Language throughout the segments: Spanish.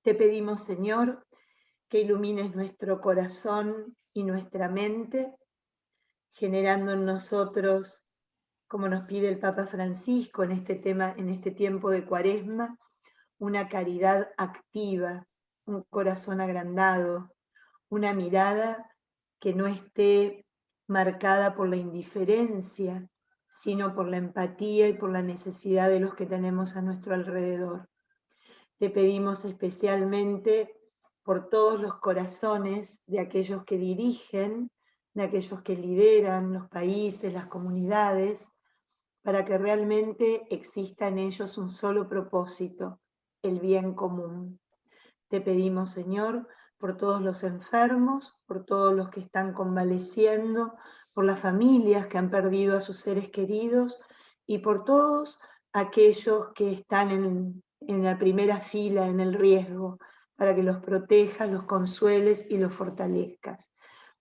Te pedimos, Señor, que ilumines nuestro corazón y nuestra mente, generando en nosotros, como nos pide el Papa Francisco en este tema, en este tiempo de Cuaresma, una caridad activa, un corazón agrandado, una mirada que no esté marcada por la indiferencia, sino por la empatía y por la necesidad de los que tenemos a nuestro alrededor. Te pedimos especialmente por todos los corazones de aquellos que dirigen, de aquellos que lideran los países, las comunidades, para que realmente exista en ellos un solo propósito, el bien común. Te pedimos, Señor, por todos los enfermos, por todos los que están convaleciendo, por las familias que han perdido a sus seres queridos y por todos aquellos que están en la primera fila, en el riesgo, para que los protejas, los consueles y los fortalezcas.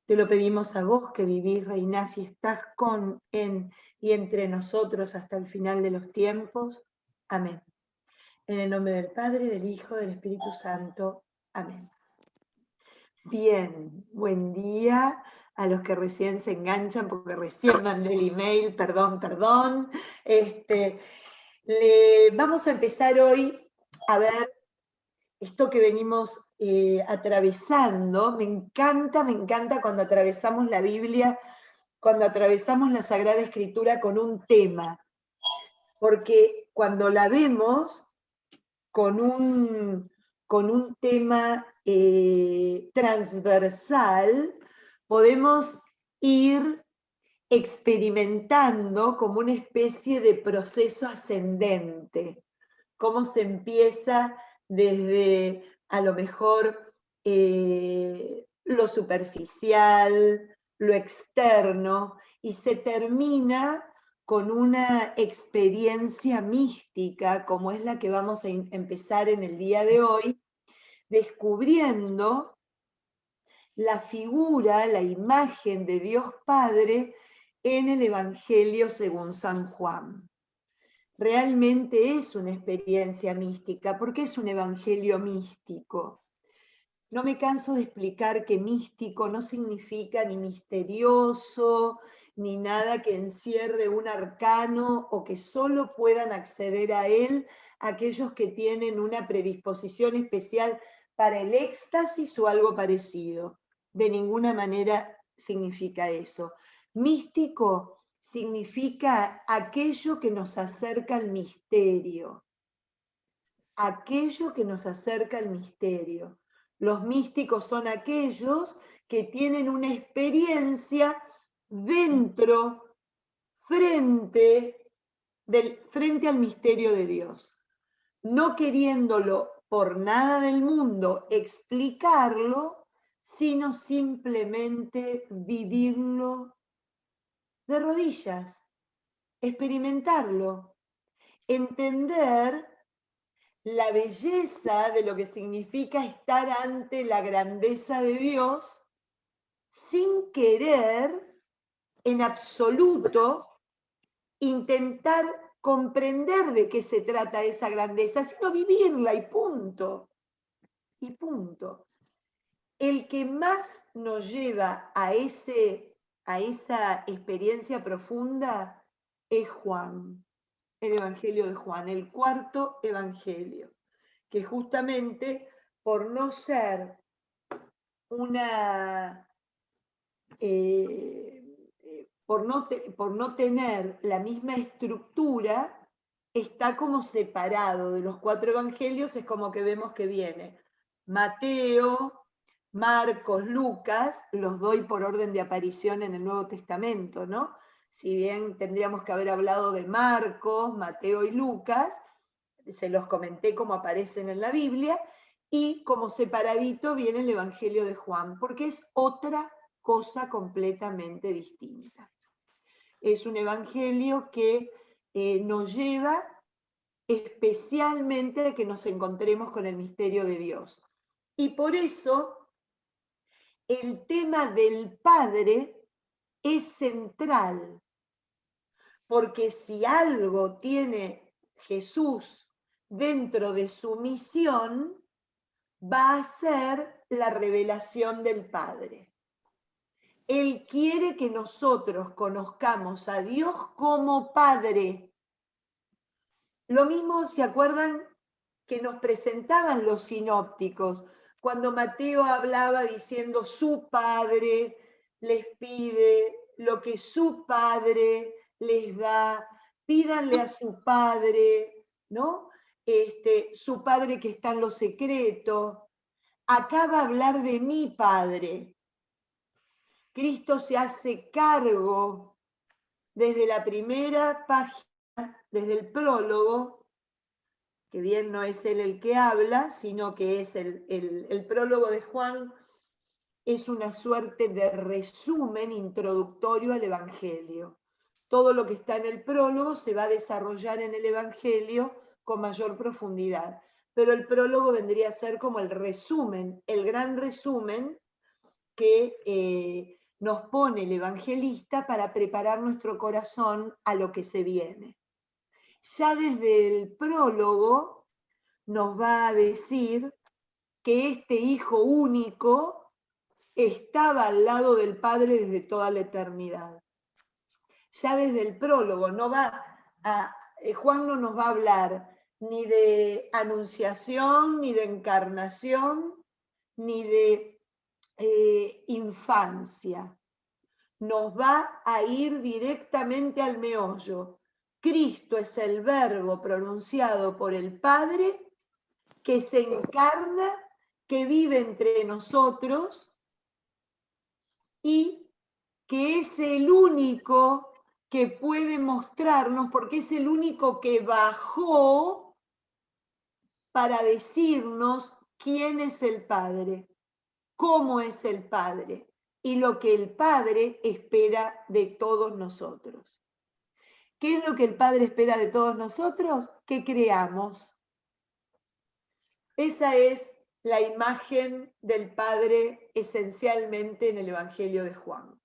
Te lo pedimos a vos que vivís, reinás y estás con, en y entre nosotros hasta el final de los tiempos. Amén. En el nombre del Padre, del Hijo, del Espíritu Santo. Amén. Bien, buen día a los que recién se enganchan, porque recién mandé el email, perdón. Vamos a empezar hoy a ver esto que venimos atravesando. Me encanta cuando atravesamos la Biblia, cuando atravesamos la Sagrada Escritura con un tema, porque cuando la vemos con un tema transversal, podemos ir experimentando como una especie de proceso ascendente, cómo se empieza desde a lo mejor lo superficial, lo externo, y se termina con una experiencia mística, como es la que vamos a empezar en el día de hoy, descubriendo la figura, la imagen de Dios Padre en el Evangelio según San Juan. Realmente es una experiencia mística, porque es un evangelio místico. No me canso de explicar que místico no significa ni misterioso, ni nada que encierre un arcano o que solo puedan acceder a él aquellos que tienen una predisposición especial para el éxtasis o algo parecido. De ninguna manera significa eso. Místico significa aquello que nos acerca al misterio. Aquello que nos acerca al misterio. Los místicos son aquellos que tienen una experiencia dentro, frente al misterio de Dios. No queriéndolo por nada del mundo explicarlo, sino simplemente vivirlo de rodillas, experimentarlo, entender la belleza de lo que significa estar ante la grandeza de Dios sin querer en absoluto intentar comprender de qué se trata esa grandeza, sino vivirla y punto. Y punto. El que más nos lleva a esa experiencia profunda es Juan, el Evangelio de Juan, el cuarto Evangelio, que justamente por no ser una, por no tener la misma estructura, está como separado de los cuatro evangelios. Es como que vemos que viene Mateo, Marcos, Lucas, los doy por orden de aparición en el Nuevo Testamento, ¿no? Si bien tendríamos que haber hablado de Marcos, Mateo y Lucas, se los comenté como aparecen en la Biblia, y como separadito viene el Evangelio de Juan, porque es otra cosa completamente distinta. Es un evangelio que nos lleva especialmente a que nos encontremos con el misterio de Dios. Y por eso el tema del Padre es central, porque si algo tiene Jesús dentro de su misión, va a ser la revelación del Padre. Él quiere que nosotros conozcamos a Dios como Padre. Lo mismo, ¿se acuerdan que nos presentaban los sinópticos? Cuando Mateo hablaba diciendo su Padre les pide lo que su Padre les da, pídanle a su Padre, ¿no? Su Padre que está en lo secreto. Acá va a hablar de mi Padre. Cristo se hace cargo desde la primera página, desde el prólogo, que bien no es él el que habla, sino que es el prólogo de Juan, es una suerte de resumen introductorio al Evangelio. Todo lo que está en el prólogo se va a desarrollar en el Evangelio con mayor profundidad, pero el prólogo vendría a ser como el resumen, el gran resumen que nos pone el evangelista para preparar nuestro corazón a lo que se viene. Ya desde el prólogo nos va a decir que este Hijo único estaba al lado del Padre desde toda la eternidad. Ya desde el prólogo Juan no nos va a hablar ni de anunciación, ni de encarnación, ni de infancia. Nos va a ir directamente al meollo. Cristo es el verbo pronunciado por el Padre que se encarna, que vive entre nosotros y que es el único que puede mostrarnos, porque es el único que bajó para decirnos quién es el Padre, cómo es el Padre y lo que el Padre espera de todos nosotros. ¿Qué es lo que el Padre espera de todos nosotros? Que creamos. Esa es la imagen del Padre esencialmente en el Evangelio de Juan.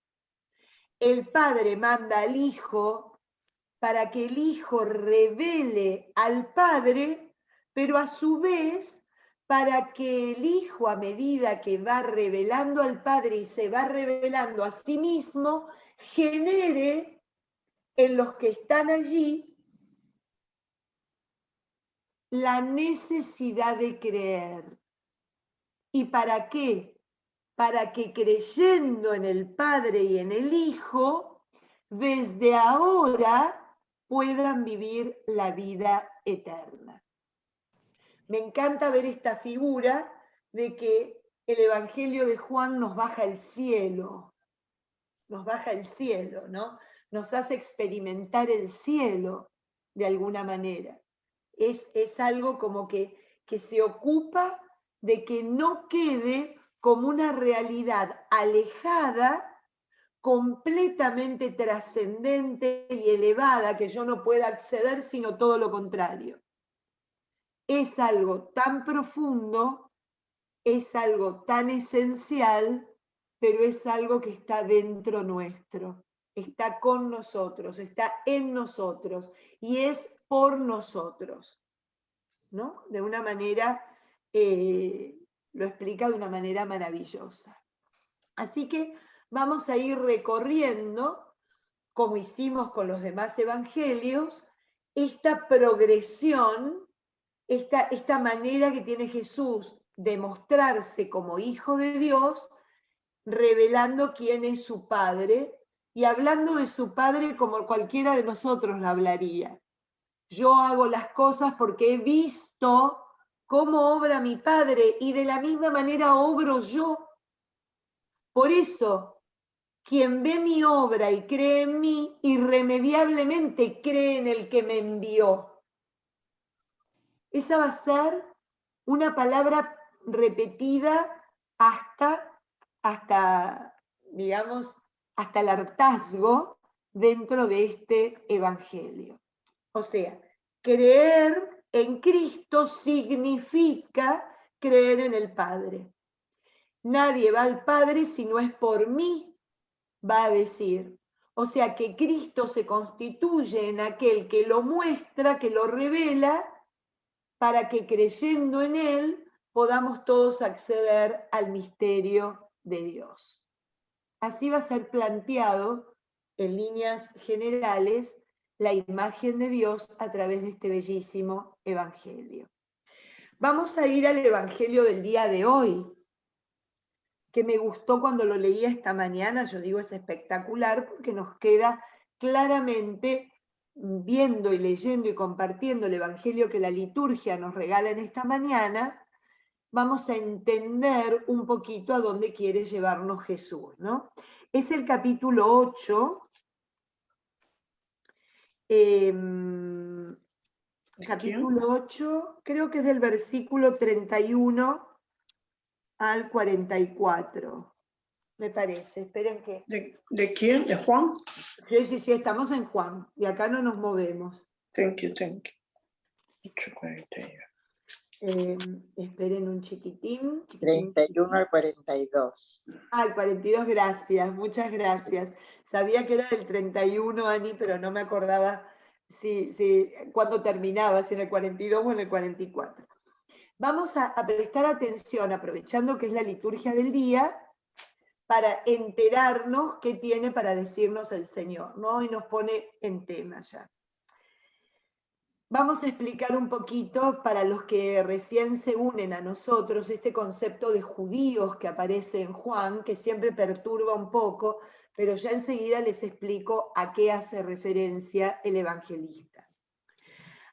El Padre manda al Hijo para que el Hijo revele al Padre, pero a su vez para que el Hijo, a medida que va revelando al Padre y se va revelando a sí mismo, genere en los que están allí la necesidad de creer. ¿Y para qué? Para que creyendo en el Padre y en el Hijo, desde ahora puedan vivir la vida eterna. Me encanta ver esta figura de que el Evangelio de Juan nos baja el cielo, ¿no? Nos hace experimentar el cielo de alguna manera. Es algo como que se ocupa de que no quede como una realidad alejada, completamente trascendente y elevada, que yo no pueda acceder, sino todo lo contrario. Es algo tan profundo, es algo tan esencial, pero es algo que está dentro nuestro, está con nosotros, está en nosotros y es por nosotros, ¿no? De una manera, lo explica de una manera maravillosa. Así que vamos a ir recorriendo, como hicimos con los demás evangelios, esta progresión, esta manera que tiene Jesús de mostrarse como Hijo de Dios, revelando quién es su Padre y hablando de su Padre como cualquiera de nosotros lo hablaría. Yo hago las cosas porque he visto cómo obra mi Padre y de la misma manera obro yo. Por eso, quien ve mi obra y cree en mí, irremediablemente cree en el que me envió. Esa va a ser una palabra repetida hasta, digamos, hasta el hartazgo dentro de este evangelio. O sea, creer en Cristo significa creer en el Padre. Nadie va al Padre si no es por mí, va a decir. O sea que Cristo se constituye en aquel que lo muestra, que lo revela, para que creyendo en él podamos todos acceder al misterio de Dios. Así va a ser planteado en líneas generales la imagen de Dios a través de este bellísimo evangelio. Vamos a ir al evangelio del día de hoy, que me gustó cuando lo leía esta mañana. Yo digo, es espectacular porque nos queda claramente viendo y leyendo y compartiendo el evangelio que la liturgia nos regala en esta mañana, vamos a entender un poquito a dónde quiere llevarnos Jesús, ¿no? Es el capítulo 8, capítulo 8, creo que es del versículo 31 al 44, me parece. Esperen que... ¿De quién? ¿De Juan? Sí, estamos en Juan, y acá no nos movemos. Thank you. 8:41. Esperen un chiquitín. 31 al 42. El 42, gracias, muchas gracias. Sabía que era del 31, Ani, pero no me acordaba cuándo terminaba, si en el 42 o en el 44. Vamos a prestar atención, aprovechando que es la liturgia del día, para enterarnos qué tiene para decirnos el Señor, ¿no? Y nos pone en tema ya. Vamos a explicar un poquito para los que recién se unen a nosotros este concepto de judíos que aparece en Juan, que siempre perturba un poco, pero ya enseguida les explico a qué hace referencia el evangelista.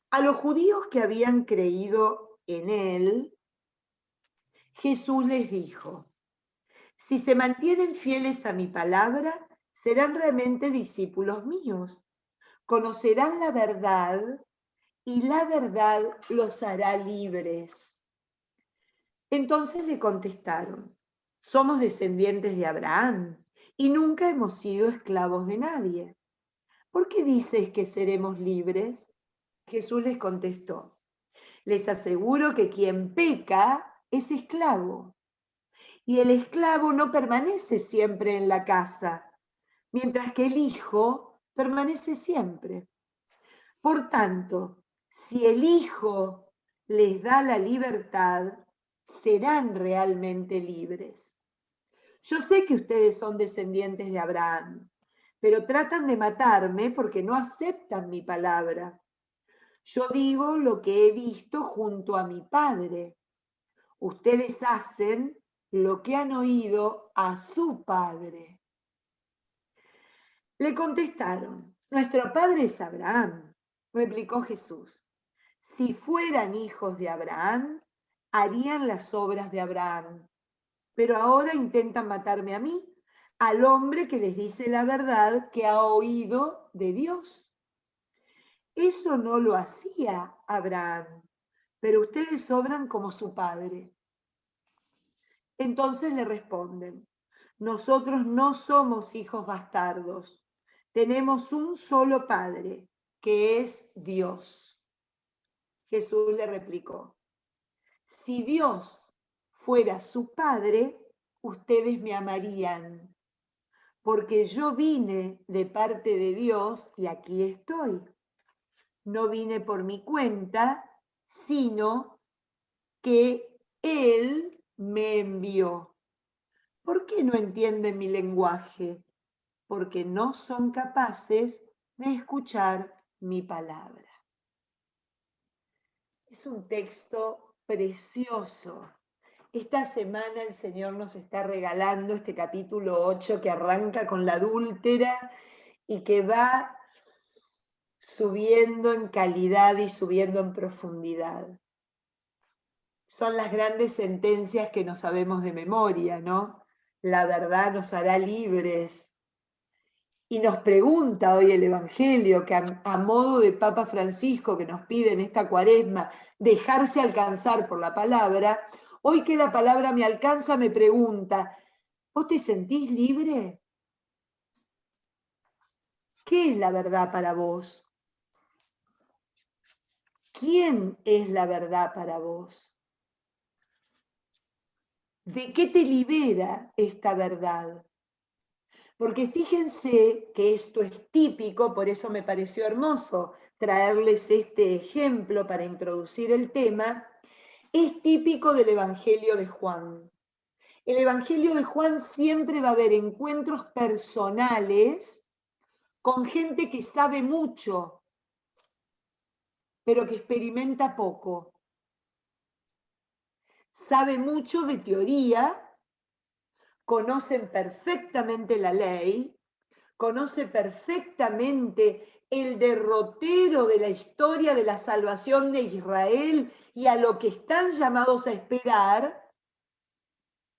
A los judíos que habían creído en él, Jesús les dijo: si se mantienen fieles a mi palabra, serán realmente discípulos míos. Conocerán la verdad y la verdad los hará libres. Entonces le contestaron: somos descendientes de Abraham y nunca hemos sido esclavos de nadie. ¿Por qué dices que seremos libres? Jesús les contestó: les aseguro que quien peca es esclavo, y el esclavo no permanece siempre en la casa, mientras que el hijo permanece siempre. Por tanto, si el Hijo les da la libertad, serán realmente libres. Yo sé que ustedes son descendientes de Abraham, pero tratan de matarme porque no aceptan mi palabra. Yo digo lo que he visto junto a mi Padre. Ustedes hacen lo que han oído a su Padre. Le contestaron: nuestro Padre es Abraham. Replicó Jesús: si fueran hijos de Abraham, harían las obras de Abraham. Pero ahora intentan matarme a mí, al hombre que les dice la verdad que ha oído de Dios. Eso no lo hacía Abraham, pero ustedes obran como su padre. Entonces le responden: nosotros no somos hijos bastardos, tenemos un solo Padre, que es Dios. Jesús le replicó: si Dios fuera su Padre, ustedes me amarían, porque yo vine de parte de Dios y aquí estoy. No vine por mi cuenta, sino que Él me envió. ¿Por qué no entienden mi lenguaje? Porque no son capaces de escuchar mi palabra. Es un texto precioso. Esta semana el Señor nos está regalando este capítulo 8 que arranca con la adúltera y que va subiendo en calidad y subiendo en profundidad. Son las grandes sentencias que no sabemos de memoria, ¿no? La verdad nos hará libres. Y nos pregunta hoy el Evangelio, que a modo de Papa Francisco, que nos pide en esta Cuaresma dejarse alcanzar por la palabra, hoy que la palabra me alcanza me pregunta: ¿vos te sentís libre? ¿Qué es la verdad para vos? ¿Quién es la verdad para vos? ¿De qué te libera esta verdad? Porque fíjense que esto es típico, por eso me pareció hermoso traerles este ejemplo para introducir el tema. Es típico del Evangelio de Juan. El Evangelio de Juan siempre va a haber encuentros personales con gente que sabe mucho, pero que experimenta poco. Sabe mucho de teoría, conocen perfectamente la ley, conoce perfectamente el derrotero de la historia de la salvación de Israel y a lo que están llamados a esperar,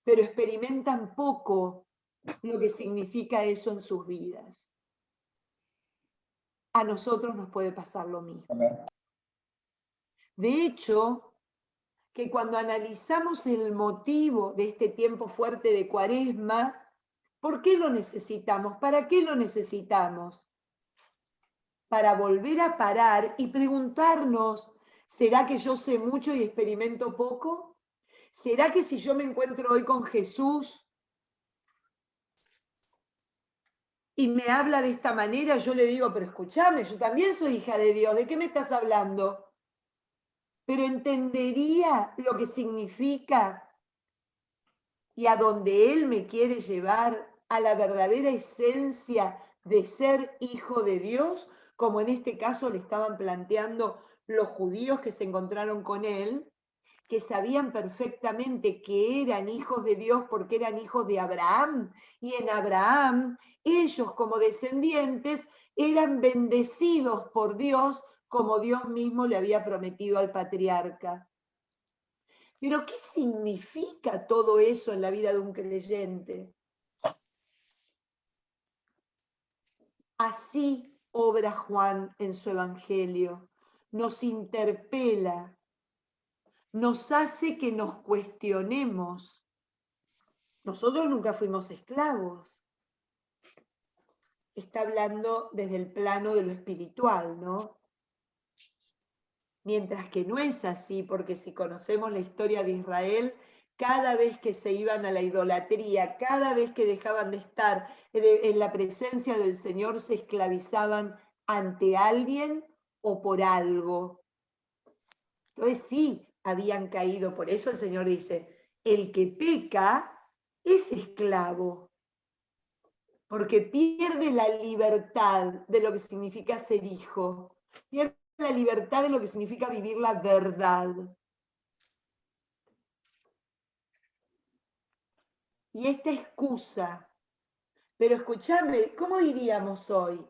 pero experimentan poco lo que significa eso en sus vidas. A nosotros nos puede pasar lo mismo. De hecho, que cuando analizamos el motivo de este tiempo fuerte de Cuaresma, ¿por qué lo necesitamos? ¿Para qué lo necesitamos? Para volver a parar y preguntarnos, ¿será que yo sé mucho y experimento poco? ¿Será que si yo me encuentro hoy con Jesús y me habla de esta manera, yo le digo, pero escúchame, yo también soy hija de Dios, ¿de qué me estás hablando? Pero entendería lo que significa y a donde Él me quiere llevar, a la verdadera esencia de ser hijo de Dios, como en este caso le estaban planteando los judíos que se encontraron con Él, que sabían perfectamente que eran hijos de Dios porque eran hijos de Abraham, y en Abraham ellos como descendientes eran bendecidos por Dios como Dios mismo le había prometido al patriarca. Pero ¿qué significa todo eso en la vida de un creyente? Así obra Juan en su evangelio, nos interpela, nos hace que nos cuestionemos. Nosotros nunca fuimos esclavos. Está hablando desde el plano de lo espiritual, ¿no? Mientras que no es así, porque si conocemos la historia de Israel, cada vez que se iban a la idolatría, cada vez que dejaban de estar en la presencia del Señor, se esclavizaban ante alguien o por algo. Entonces sí, habían caído. Por eso el Señor dice, el que peca es esclavo, porque pierde la libertad de lo que significa ser hijo, pierde la libertad de lo que significa vivir la verdad. Y esta excusa, pero escúchame, ¿cómo diríamos hoy?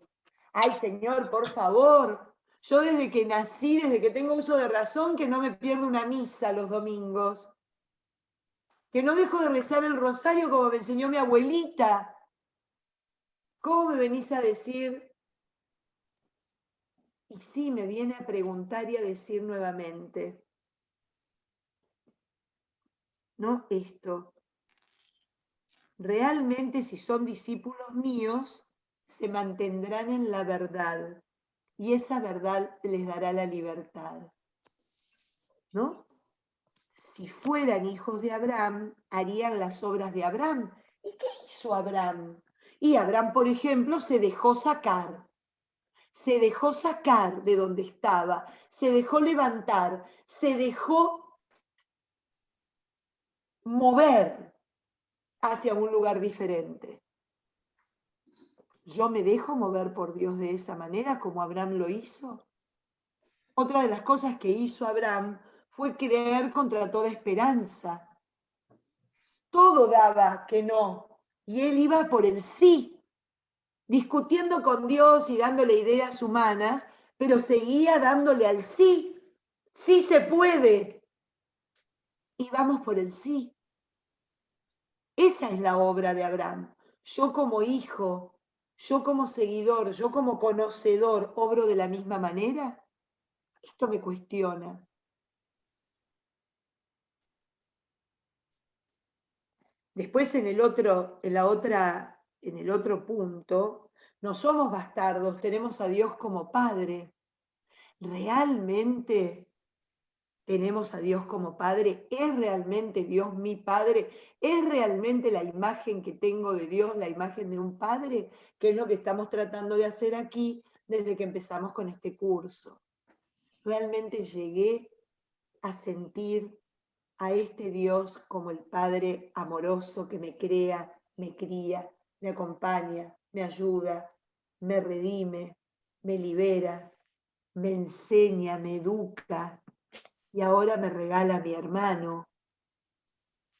Ay, Señor, por favor, yo desde que nací, desde que tengo uso de razón, que no me pierdo una misa los domingos, que no dejo de rezar el rosario como me enseñó mi abuelita. ¿Cómo me venís a decir? Y sí, me viene a preguntar y a decir nuevamente, ¿no? Esto, realmente si son discípulos míos, se mantendrán en la verdad y esa verdad les dará la libertad, ¿no? Si fueran hijos de Abraham, harían las obras de Abraham. ¿Y qué hizo Abraham? Y Abraham, por ejemplo, se dejó sacar de donde estaba, se dejó levantar, se dejó mover hacia un lugar diferente. ¿Yo me dejo mover por Dios de esa manera como Abraham lo hizo? Otra de las cosas que hizo Abraham fue creer contra toda esperanza. Todo daba que no, y él iba por el sí, discutiendo con Dios y dándole ideas humanas, pero seguía dándole al sí. Sí se puede. Y vamos por el sí. Esa es la obra de Abraham. Yo como hijo, yo como seguidor, yo como conocedor, ¿obro de la misma manera? Esto me cuestiona. Después en el otro punto, no somos bastardos, tenemos a Dios como Padre. ¿Realmente tenemos a Dios como Padre? ¿Es realmente Dios mi Padre? ¿Es realmente la imagen que tengo de Dios, la imagen de un Padre? Que es lo que estamos tratando de hacer aquí desde que empezamos con este curso. Realmente llegué a sentir a este Dios como el Padre amoroso que me crea, me cría, me acompaña, me ayuda, me redime, me libera, me enseña, me educa y ahora me regala a mi hermano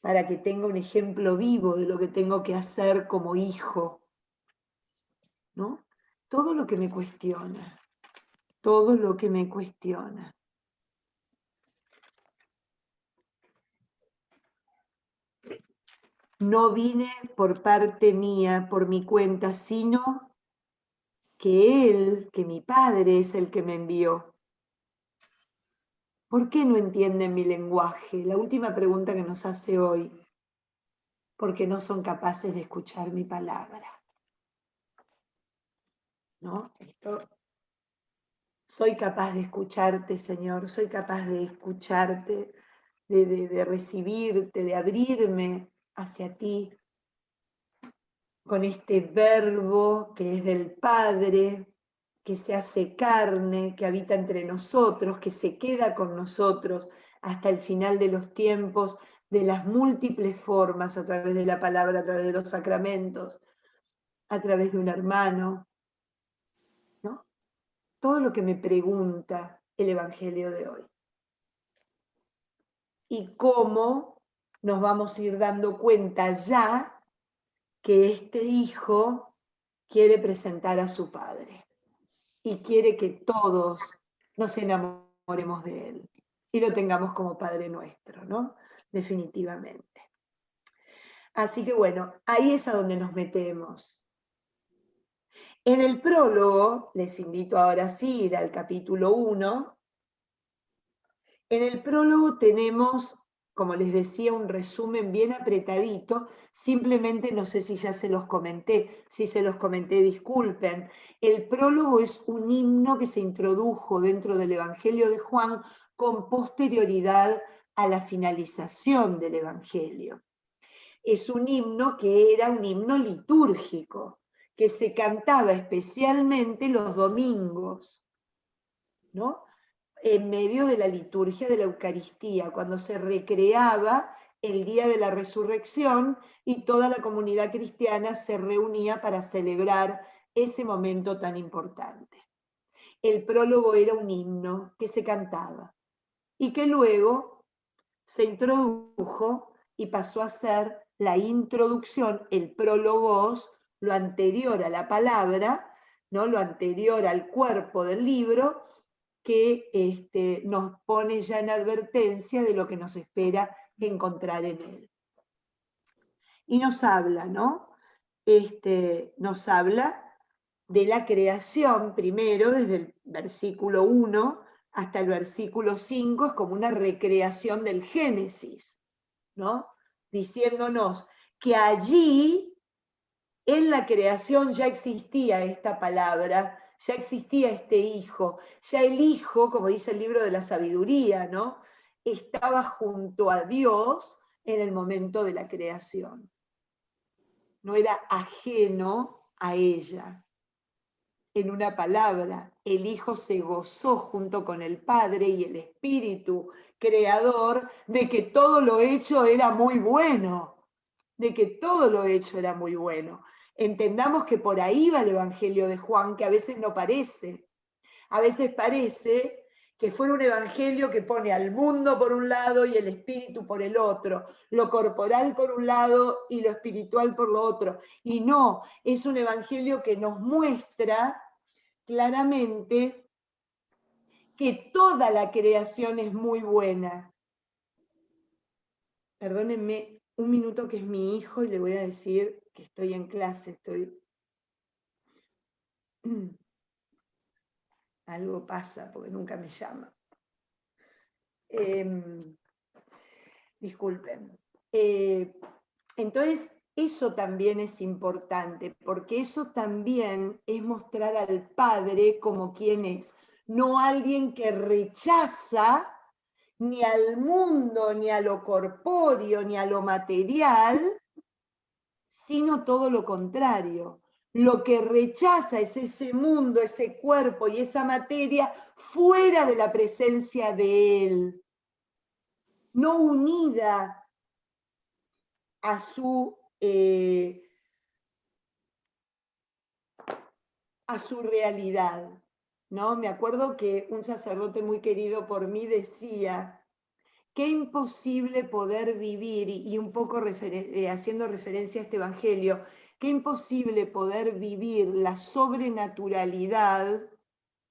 para que tenga un ejemplo vivo de lo que tengo que hacer como hijo, ¿no? Todo lo que me cuestiona, todo lo que me cuestiona. No vine por parte mía, por mi cuenta, sino que Él, que mi Padre es el que me envió. ¿Por qué no entienden mi lenguaje? La última pregunta que nos hace hoy. Porque no son capaces de escuchar mi palabra. ¿No? Soy capaz de escucharte, Señor, soy capaz de escucharte, de recibirte, de abrirme hacia ti, con este verbo que es del Padre, que se hace carne, que habita entre nosotros, que se queda con nosotros hasta el final de los tiempos, de las múltiples formas, a través de la palabra, a través de los sacramentos, a través de un hermano, ¿no? Todo lo que me pregunta el Evangelio de hoy. Y cómo nos vamos a ir dando cuenta ya que este hijo quiere presentar a su padre y quiere que todos nos enamoremos de él y lo tengamos como Padre nuestro, ¿no? Definitivamente. Así que bueno, ahí es a donde nos metemos. En el prólogo, les invito ahora sí a ir al capítulo 1. En el prólogo tenemos, como les decía, un resumen bien apretadito, simplemente no sé si ya se los comenté, si se los comenté, disculpen. El prólogo es un himno que se introdujo dentro del Evangelio de Juan con posterioridad a la finalización del Evangelio. Es un himno que era un himno litúrgico, que se cantaba especialmente los domingos, ¿no? En medio de la liturgia de la Eucaristía, cuando se recreaba el día de la resurrección y toda la comunidad cristiana se reunía para celebrar ese momento tan importante. El prólogo era un himno que se cantaba y que luego se introdujo y pasó a ser la introducción, el prólogos, lo anterior a la palabra, ¿no? Lo anterior al cuerpo del libro, que nos pone ya en advertencia de lo que nos espera encontrar en él. Y nos habla, ¿no? Nos habla de la creación, primero, desde el versículo 1 hasta el versículo 5, es como una recreación del Génesis, ¿no? Diciéndonos que allí, en la creación, ya existía esta palabra, ya existía este hijo, ya el hijo, como dice el libro de la sabiduría, ¿no? Estaba junto a Dios en el momento de la creación. No era ajeno a ella. En una palabra, el hijo se gozó junto con el Padre y el Espíritu creador de que todo lo hecho era muy bueno, de que todo lo hecho era muy bueno. Entendamos que por ahí va el Evangelio de Juan, que a veces no parece. A veces parece que fuera un evangelio que pone al mundo por un lado y el espíritu por el otro, lo corporal por un lado y lo espiritual por lo otro. Y no, es un evangelio que nos muestra claramente que toda la creación es muy buena. Perdónenme un minuto que es mi hijo y le voy a decir que estoy en clase, algo pasa porque nunca me llama. Disculpen. Entonces, eso también es importante, porque eso también es mostrar al Padre como quien es, no alguien que rechaza ni al mundo, ni a lo corpóreo, ni a lo material, sino todo lo contrario. Lo que rechaza es ese mundo, ese cuerpo y esa materia fuera de la presencia de Él. no unida a su realidad, ¿no? Me acuerdo que un sacerdote muy querido por mí decía, qué imposible poder vivir, y un poco haciendo referencia a este evangelio, qué imposible poder vivir la sobrenaturalidad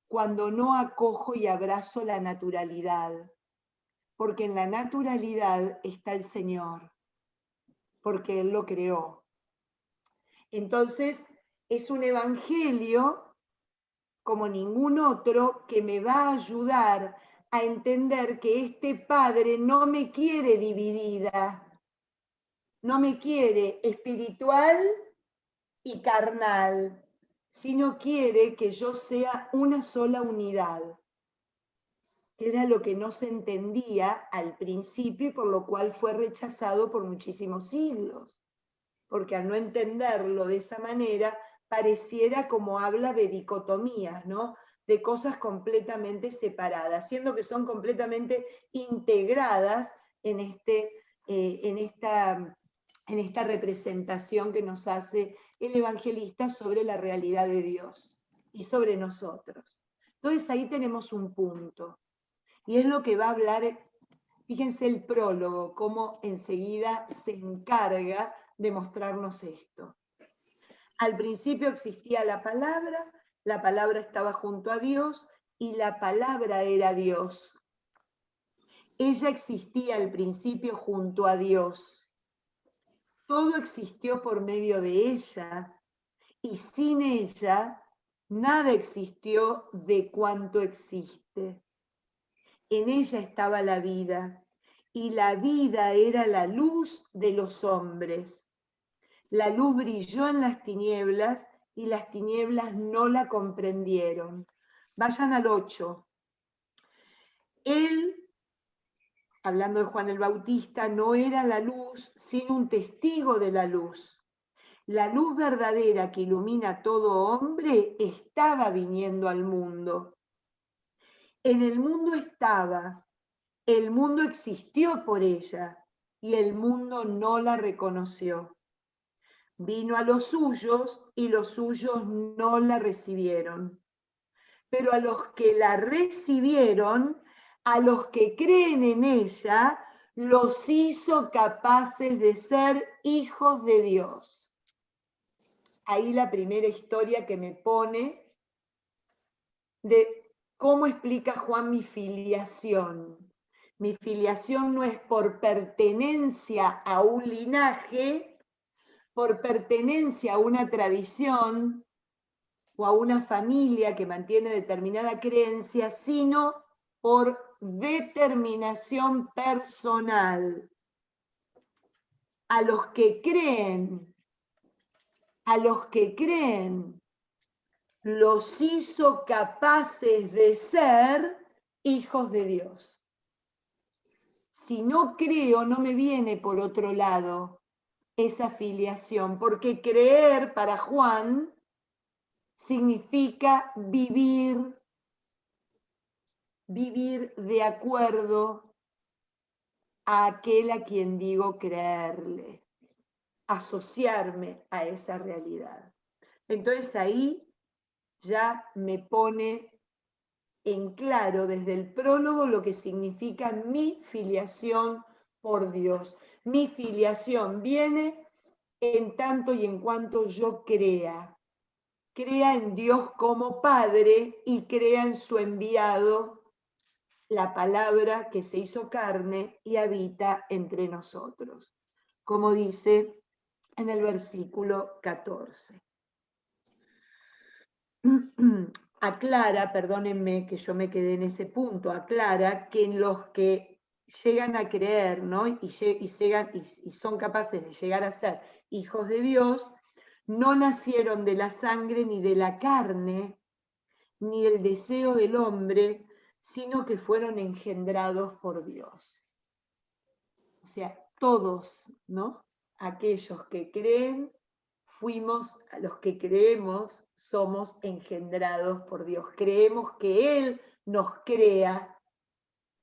cuando no acojo y abrazo la naturalidad, porque en la naturalidad está el Señor, porque Él lo creó. Entonces, es un evangelio como ningún otro que me va a ayudar a entender que este Padre no me quiere dividida, no me quiere espiritual y carnal, sino quiere que yo sea una sola unidad, que era lo que no se entendía al principio y por lo cual fue rechazado por muchísimos siglos, porque al no entenderlo de esa manera, pareciera como habla de dicotomías, ¿no? De cosas completamente separadas, siendo que son completamente integradas en, en esta representación que nos hace el evangelista sobre la realidad de Dios y sobre nosotros. Entonces ahí tenemos un punto, y es lo que va a hablar, fíjense el prólogo, cómo enseguida se encarga de mostrarnos esto. Al principio existía la palabra estaba junto a Dios y la palabra era Dios. Ella existía al principio junto a Dios. Todo existió por medio de ella y sin ella nada existió de cuanto existe. En ella estaba la vida y la vida era la luz de los hombres. La luz brilló en las tinieblas y las tinieblas no la comprendieron. Vayan al 8. Él, hablando de Juan el Bautista, no era la luz, sino un testigo de la luz. La luz verdadera que ilumina a todo hombre estaba viniendo al mundo. En el mundo estaba, el mundo existió por ella y el mundo no la reconoció. Vino a los suyos y los suyos no la recibieron. Pero a los que la recibieron, a los que creen en ella, los hizo capaces de ser hijos de Dios. Ahí la primera historia que me pone de cómo explica Juan mi filiación. Mi filiación no es por pertenencia a un linaje, por pertenencia a una tradición o a una familia que mantiene determinada creencia, sino por determinación personal. A los que creen, los hizo capaces de ser hijos de Dios. Si no creo, no me viene por otro lado esa filiación, porque creer para Juan significa vivir de acuerdo a aquel a quien digo creerle, asociarme a esa realidad. Entonces ahí ya me pone en claro desde el prólogo lo que significa mi filiación por Dios. Mi filiación viene en tanto y en cuanto yo crea en Dios como Padre y crea en su enviado, la palabra que se hizo carne y habita entre nosotros, como dice en el versículo 14. Aclara, perdónenme que yo me quedé en ese punto, aclara que en los que llegan a creer, ¿no? y son capaces de llegar a ser hijos de Dios, no nacieron de la sangre ni de la carne, ni el deseo del hombre, sino que fueron engendrados por Dios. O sea, todos, ¿no? Aquellos que creen, a los que creemos, somos engendrados por Dios. Creemos que Él nos crea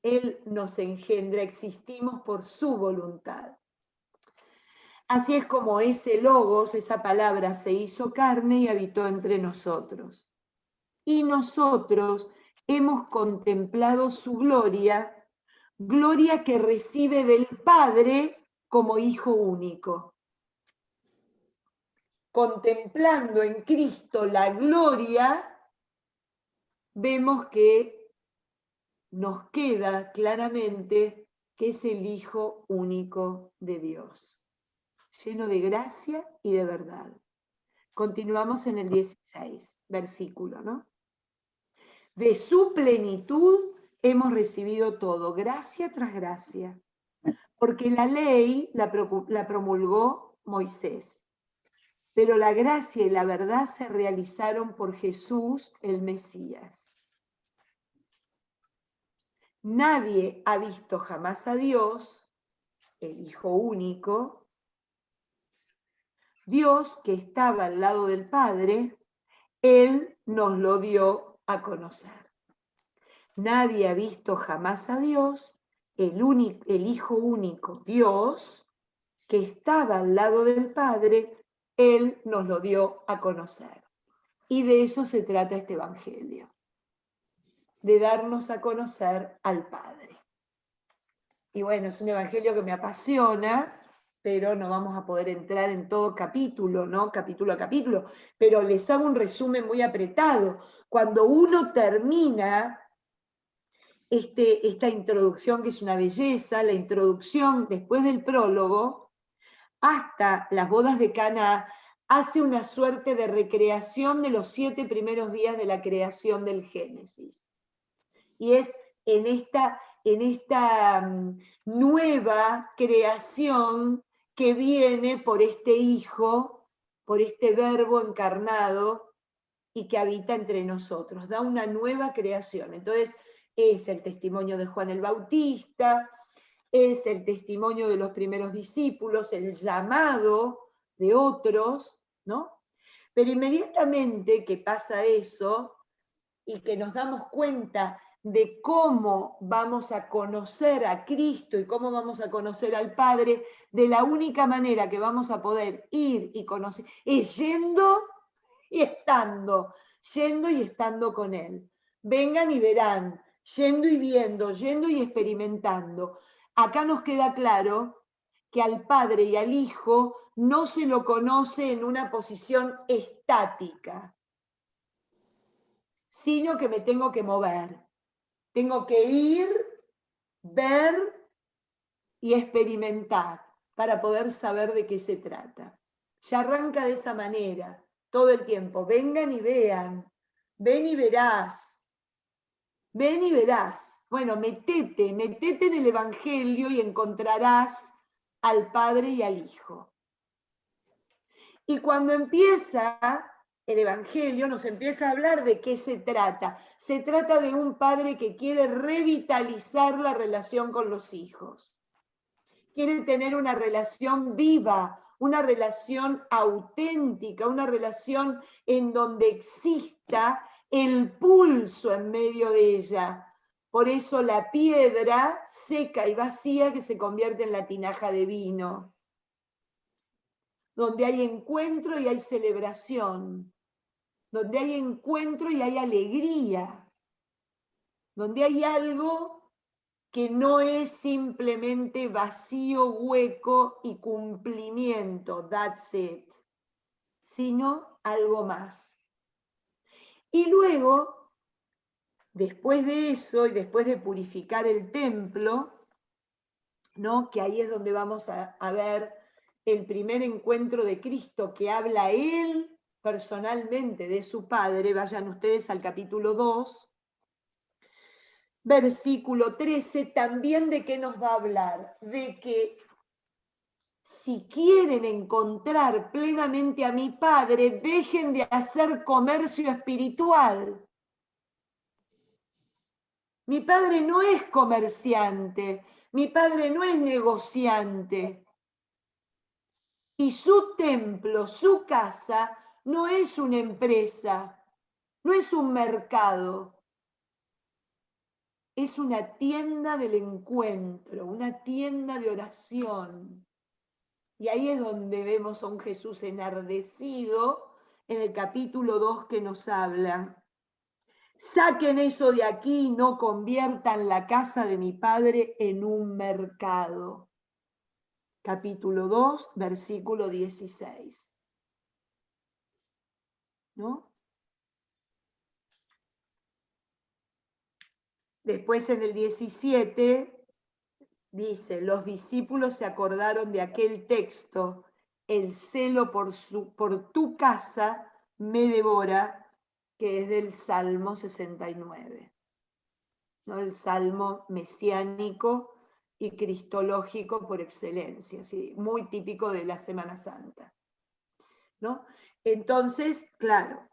Él nos engendra, existimos por su voluntad. Así es como ese logos, esa palabra, se hizo carne y habitó entre nosotros. Y nosotros hemos contemplado su gloria, gloria que recibe del Padre como Hijo único. Contemplando en Cristo la gloria, vemos que nos queda claramente que es el Hijo único de Dios, lleno de gracia y de verdad. Continuamos en el 16, versículo, ¿no? De su plenitud hemos recibido todo, gracia tras gracia, porque la ley la promulgó Moisés, pero la gracia y la verdad se realizaron por Jesús el Mesías. Nadie ha visto jamás a Dios, el Hijo único, Dios que estaba al lado del Padre, Él nos lo dio a conocer. Nadie ha visto jamás a Dios, el Hijo único, Dios, que estaba al lado del Padre, Él nos lo dio a conocer. Y de eso se trata este Evangelio, de darnos a conocer al Padre. Y bueno, es un Evangelio que me apasiona, pero no vamos a poder entrar en todo capítulo, ¿no? Capítulo a capítulo, pero les hago un resumen muy apretado. Cuando uno termina esta introducción, que es una belleza, la introducción después del prólogo, hasta las bodas de Caná, hace una suerte de recreación de los 7 primeros días de la creación del Génesis. Y es en esta nueva creación que viene por este Hijo, por este Verbo encarnado y que habita entre nosotros, da una nueva creación. Entonces, es el testimonio de Juan el Bautista, es el testimonio de los primeros discípulos, el llamado de otros, ¿no? Pero inmediatamente que pasa eso y que nos damos cuenta de cómo vamos a conocer a Cristo y cómo vamos a conocer al Padre, de la única manera que vamos a poder ir y conocer es yendo y estando con Él. Vengan y verán, yendo y viendo, yendo y experimentando. Acá nos queda claro que al Padre y al Hijo no se lo conoce en una posición estática, sino que me tengo que mover. Tengo que ir, ver y experimentar para poder saber de qué se trata. Ya arranca de esa manera, todo el tiempo. Vengan y vean, ven y verás, ven y verás. Bueno, metete en el Evangelio y encontrarás al Padre y al Hijo. Y cuando empieza el Evangelio, nos empieza a hablar de qué se trata. Se trata de un padre que quiere revitalizar la relación con los hijos. Quiere tener una relación viva, una relación auténtica, una relación en donde exista el pulso en medio de ella. Por eso la piedra seca y vacía que se convierte en la tinaja de vino, donde hay encuentro y hay celebración, donde hay encuentro y hay alegría, donde hay algo que no es simplemente vacío, hueco y cumplimiento, that's it, sino algo más. Y luego, después de eso y después de purificar el templo, ¿no? Que ahí es donde vamos a ver el primer encuentro de Cristo, que habla Él personalmente de su Padre. Vayan ustedes al capítulo 2, versículo 13, también de qué nos va a hablar, de que si quieren encontrar plenamente a mi Padre, dejen de hacer comercio espiritual. Mi Padre no es comerciante, mi Padre no es negociante. Y su templo, su casa, no es una empresa, no es un mercado. es una tienda del encuentro, una tienda de oración. Y ahí es donde vemos a un Jesús enardecido en el capítulo 2 que nos habla. Saquen eso de aquí y no conviertan la casa de mi padre en un mercado. Capítulo 2, versículo 16. ¿No? Después en el 17 dice, los discípulos se acordaron de aquel texto, el celo por tu casa me devora, que es del Salmo 69, ¿no? El salmo mesiánico y cristológico por excelencia, ¿sí? Muy típico de la Semana Santa, ¿no? Entonces, claro,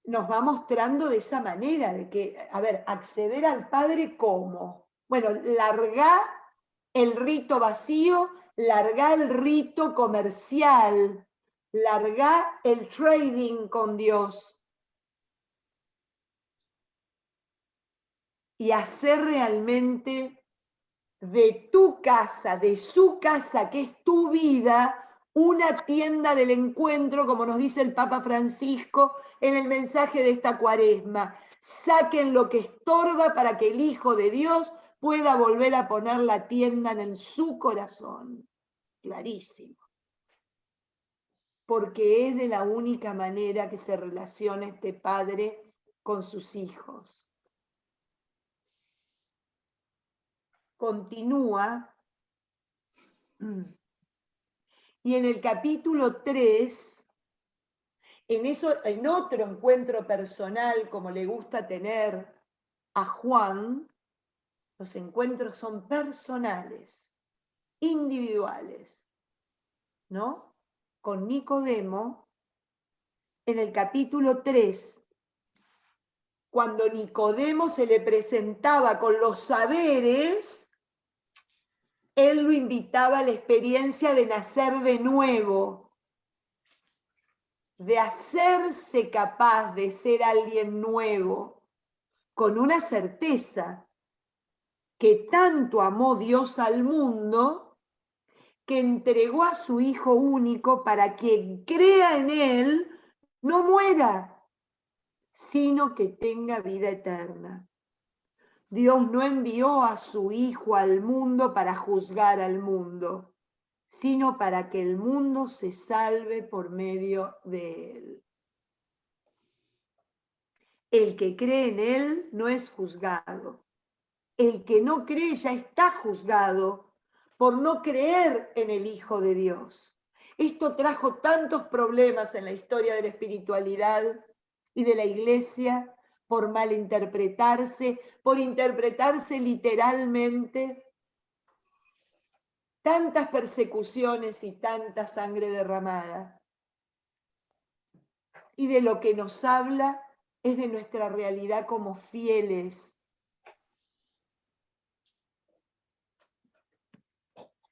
nos va mostrando de esa manera, de que, a ver, acceder al Padre ¿cómo? Bueno, largá el rito vacío, largá el rito comercial, largá el trading con Dios y hacer realmente de tu casa, de su casa, que es tu vida, una tienda del encuentro, como nos dice el Papa Francisco en el mensaje de esta Cuaresma. Saquen lo que estorba para que el Hijo de Dios pueda volver a poner la tienda en su corazón. Clarísimo. Porque es de la única manera que se relaciona este padre con sus hijos. Continúa. Y en el capítulo 3, en otro encuentro personal, como le gusta tener a Juan, los encuentros son personales, individuales, ¿no? Con Nicodemo, en el capítulo 3, cuando Nicodemo se le presentaba con los saberes, él lo invitaba a la experiencia de nacer de nuevo, de hacerse capaz de ser alguien nuevo, con una certeza que tanto amó Dios al mundo, que entregó a su Hijo único para que crea en Él, no muera, sino que tenga vida eterna. Dios no envió a su Hijo al mundo para juzgar al mundo, sino para que el mundo se salve por medio de Él. El que cree en Él no es juzgado. El que no cree ya está juzgado por no creer en el Hijo de Dios. Esto trajo tantos problemas en la historia de la espiritualidad y de la Iglesia por malinterpretarse, por interpretarse literalmente. Tantas persecuciones y tanta sangre derramada. Y de lo que nos habla es de nuestra realidad como fieles.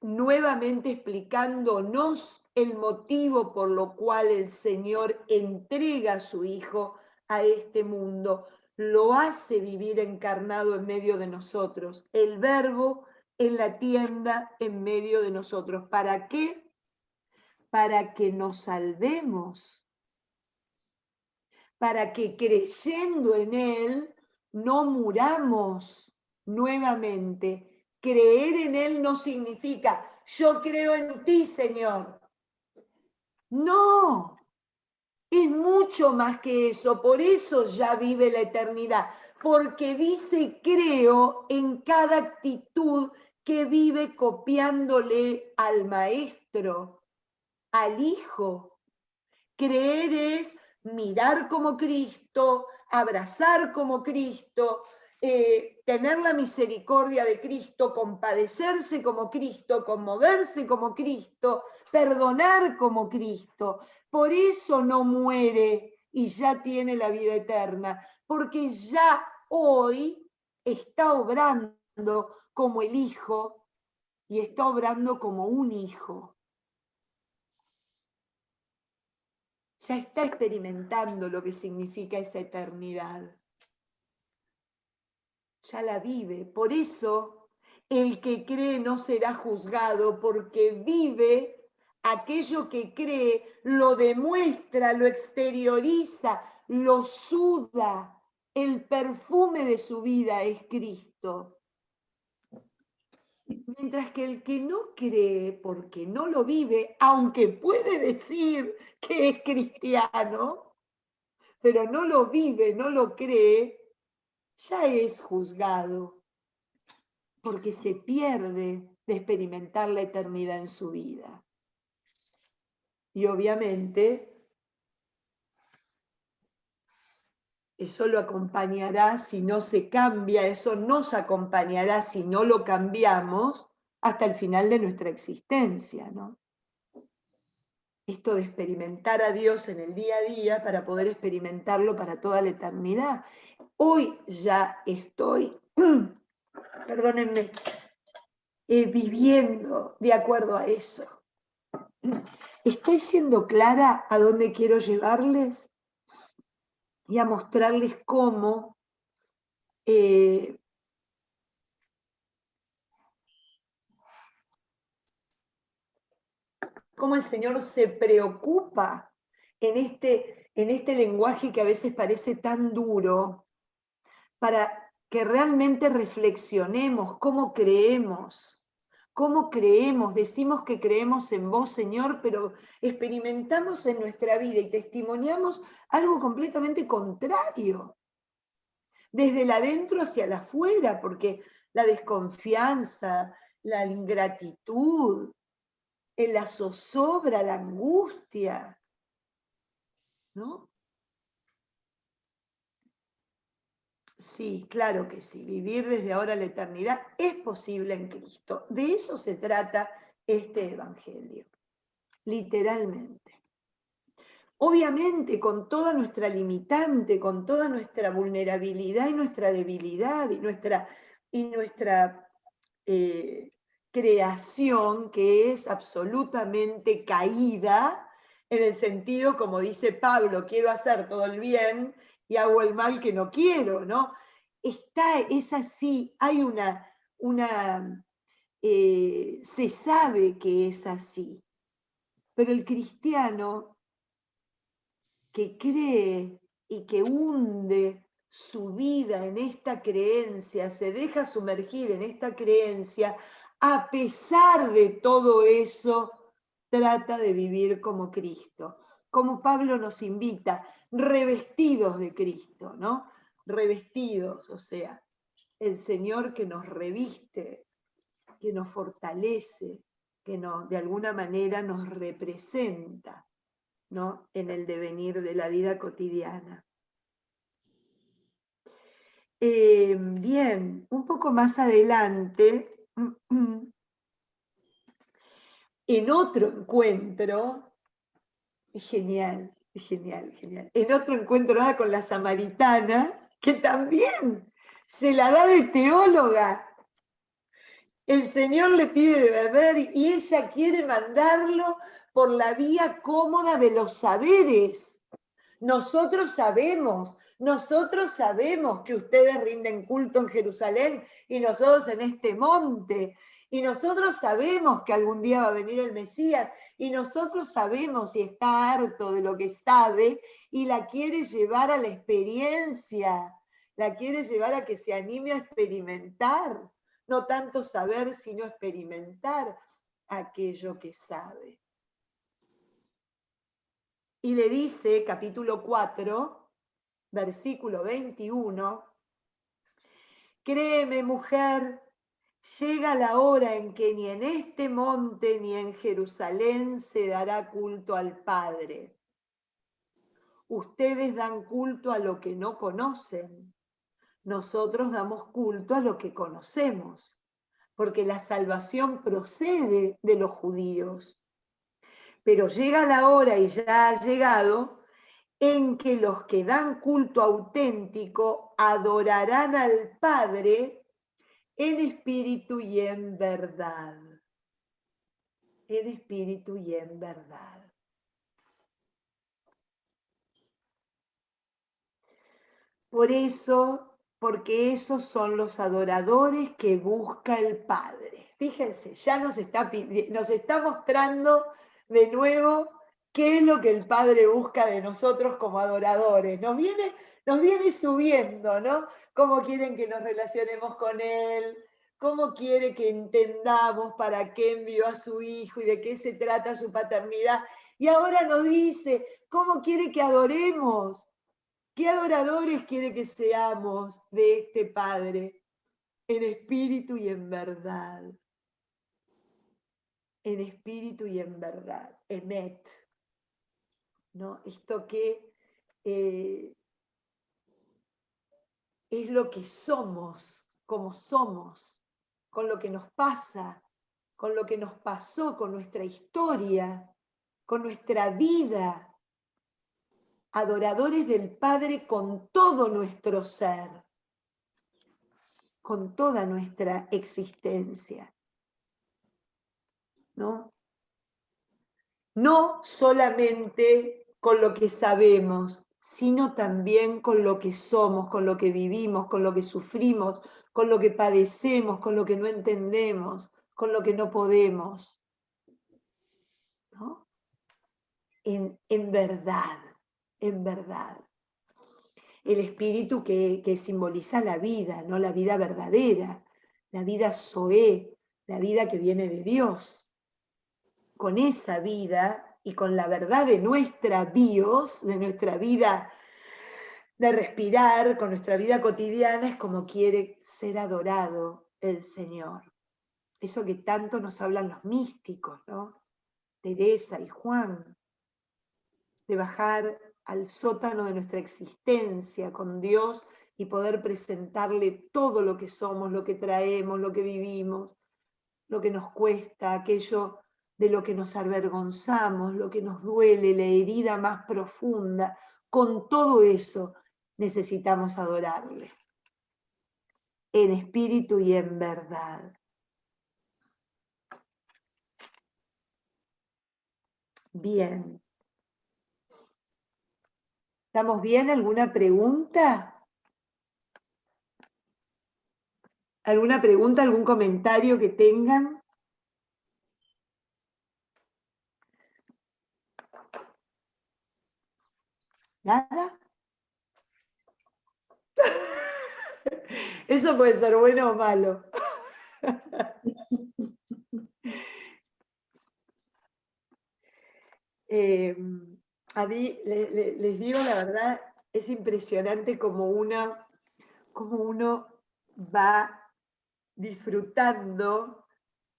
Nuevamente explicándonos el motivo por lo cual el Señor entrega a su Hijo a este mundo, lo hace vivir encarnado en medio de nosotros, el Verbo en la tienda en medio de nosotros. ¿Para qué? Para que nos salvemos, para que creyendo en Él no muramos nuevamente. Creer en Él no significa, yo creo en ti, Señor. No, es mucho más que eso. Por eso ya vive la eternidad. Porque dice, creo en cada actitud que vive copiándole al Maestro, al Hijo. Creer es mirar como Cristo, abrazar como Cristo, tener la misericordia de Cristo, compadecerse como Cristo, conmoverse como Cristo, perdonar como Cristo. Por eso no muere y ya tiene la vida eterna, porque ya hoy está obrando como el Hijo y está obrando como un hijo. Ya está experimentando lo que significa esa eternidad. ya la vive. Por eso el que cree no será juzgado, porque vive aquello que cree, lo demuestra, lo exterioriza, lo suda. El perfume de su vida es Cristo. Mientras que el que no cree, porque no lo vive, aunque puede decir que es cristiano, pero no lo vive, no lo cree, ya es juzgado, porque se pierde de experimentar la eternidad en su vida. Y obviamente eso lo acompañará si no se cambia, eso nos acompañará si no lo cambiamos hasta el final de nuestra existencia, ¿no? Esto de experimentar a Dios en el día a día para poder experimentarlo para toda la eternidad. Hoy ya estoy, perdónenme, viviendo de acuerdo a eso. ¿Estoy siendo clara a dónde quiero llevarles? Y a mostrarles cómo cómo el Señor se preocupa en este lenguaje que a veces parece tan duro, para que realmente reflexionemos cómo creemos, decimos que creemos en vos, Señor, pero experimentamos en nuestra vida y testimoniamos algo completamente contrario, desde el adentro hacia el afuera, porque la desconfianza, la ingratitud, la zozobra, la angustia, ¿no? Sí, claro que sí, vivir desde ahora la eternidad es posible en Cristo. De eso se trata este Evangelio, literalmente. Obviamente con toda nuestra limitante, con toda nuestra vulnerabilidad y nuestra debilidad y nuestra creación, que es absolutamente caída, en el sentido, como dice Pablo, quiero hacer todo el bien y hago el mal que no quiero, ¿no? Es así, hay se sabe que es así, pero el cristiano que cree y que hunde su vida en esta creencia, se deja sumergir en esta creencia, a pesar de todo eso, trata de vivir como Cristo. Como Pablo nos invita, revestidos de Cristo, ¿no? Revestidos, o sea, el Señor que nos reviste, que nos fortalece, que de alguna manera nos representa, ¿no? En el devenir de la vida cotidiana. Bien, un poco más adelante, en otro encuentro, genial, en otro encuentro con la samaritana, que también se la da de teóloga. El Señor le pide de beber y ella quiere mandarlo por la vía cómoda de los saberes. Nosotros sabemos que ustedes rinden culto en Jerusalén y nosotros en este monte. Y nosotros sabemos que algún día va a venir el Mesías. Y nosotros sabemos y está harto de lo que sabe y la quiere llevar a la experiencia. La quiere llevar a que se anime a experimentar. No tanto saber, sino experimentar aquello que sabe. Y le dice, capítulo 4, versículo 21, créeme, mujer, llega la hora en que ni en este monte ni en Jerusalén se dará culto al Padre. Ustedes dan culto a lo que no conocen. Nosotros damos culto a lo que conocemos, porque la salvación procede de los judíos. Pero llega la hora, y ya ha llegado, en que los que dan culto auténtico adorarán al Padre en espíritu y en verdad. En espíritu y en verdad. Por eso porque esos son los adoradores que busca el Padre. Fíjense, ya nos está mostrando de nuevo qué es lo que el Padre busca de nosotros como adoradores. Nos viene subiendo, ¿no? Cómo quieren que nos relacionemos con Él, cómo quiere que entendamos para qué envió a su Hijo y de qué se trata su paternidad. Y ahora nos dice cómo quiere que adoremos. ¿Qué adoradores quiere que seamos de este Padre? En espíritu y en verdad. En espíritu y en verdad. Emet. ¿No? Esto que es lo que somos, como somos, con lo que nos pasa, con lo que nos pasó, con nuestra historia, con nuestra vida. Adoradores del Padre con todo nuestro ser, con toda nuestra existencia, ¿no? No solamente con lo que sabemos, sino también con lo que somos, con lo que vivimos, con lo que sufrimos, con lo que padecemos, con lo que no entendemos, con lo que no podemos, ¿no? En verdad, en verdad. El espíritu que simboliza la vida, ¿no? La vida verdadera, la vida Zoé, la vida que viene de Dios. Con esa vida y con la verdad de nuestra bios, de nuestra vida de respirar, con nuestra vida cotidiana, es como quiere ser adorado el Señor. Eso que tanto nos hablan los místicos, ¿no? Teresa y Juan, de bajar al sótano de nuestra existencia con Dios y poder presentarle todo lo que somos, lo que traemos, lo que vivimos, lo que nos cuesta, aquello de lo que nos avergonzamos, lo que nos duele, la herida más profunda. Con todo eso necesitamos adorarle, en espíritu y en verdad. Bien. ¿Estamos bien? ¿Alguna pregunta? ¿Alguna pregunta, algún comentario que tengan? ¿Nada? Eso puede ser bueno o malo. A mí, les digo la verdad, es impresionante como uno va disfrutando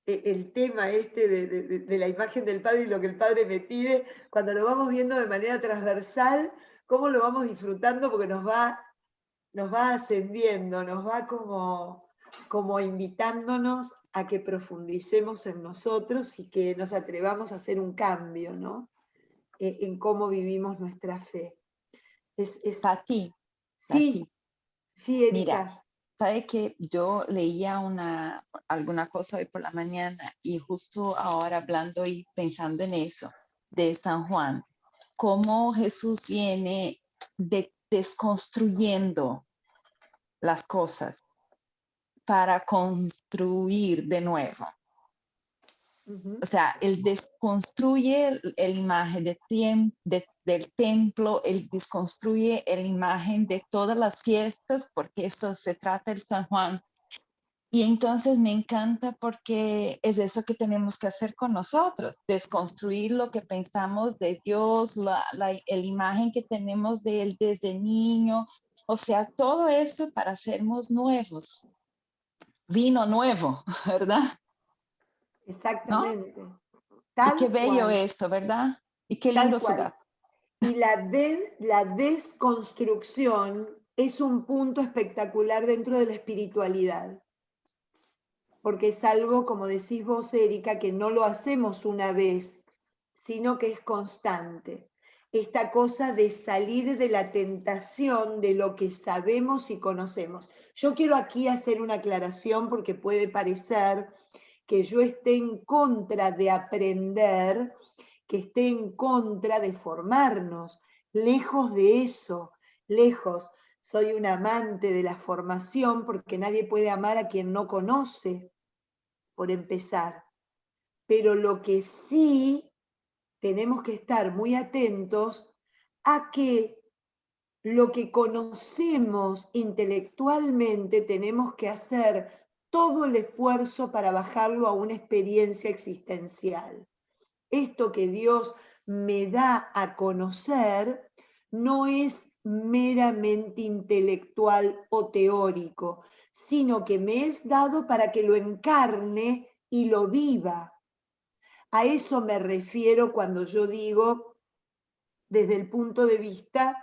el tema este de la imagen del Padre y lo que el Padre me pide, cuando lo vamos viendo de manera transversal, cómo lo vamos disfrutando porque nos va ascendiendo, nos va como invitándonos a que profundicemos en nosotros y que nos atrevamos a hacer un cambio, ¿no? En cómo vivimos nuestra fe. Pati, Sí, sí, mira, Erika. sabe que yo leía alguna cosa hoy por la mañana y justo ahora hablando y pensando en eso, de San Juan, cómo Jesús viene desconstruyendo las cosas para construir de nuevo. Uh-huh. O sea, él desconstruye la imagen del templo, él desconstruye la imagen de todas las fiestas, porque esto se trata del San Juan. Y entonces me encanta porque es eso que tenemos que hacer con nosotros, desconstruir lo que pensamos de Dios, la imagen que tenemos de Él desde niño, o sea, todo eso para hacernos nuevos. Vino nuevo, ¿verdad? Exactamente. ¿No? Tal Y qué bello cual. esto, ¿verdad? Y qué Tal lindo su cual. gato. Y la desconstrucción es un punto espectacular dentro de la espiritualidad, porque es algo, como decís vos, Erika, que no lo hacemos una vez, sino que es constante. Esta cosa de salir de la tentación de lo que sabemos y conocemos. Yo quiero aquí hacer una aclaración porque puede parecer que yo esté en contra de aprender, que esté en contra de formarnos. Lejos de eso, lejos. soy un amante de la formación porque nadie puede amar a quien no conoce, por empezar. Pero lo que sí tenemos que estar muy atentos a que lo que conocemos intelectualmente tenemos que hacer todo el esfuerzo para bajarlo a una experiencia existencial. Esto que Dios me da a conocer no es meramente intelectual o teórico, sino que me es dado para que lo encarne y lo viva. A eso me refiero cuando yo digo, desde el punto de vista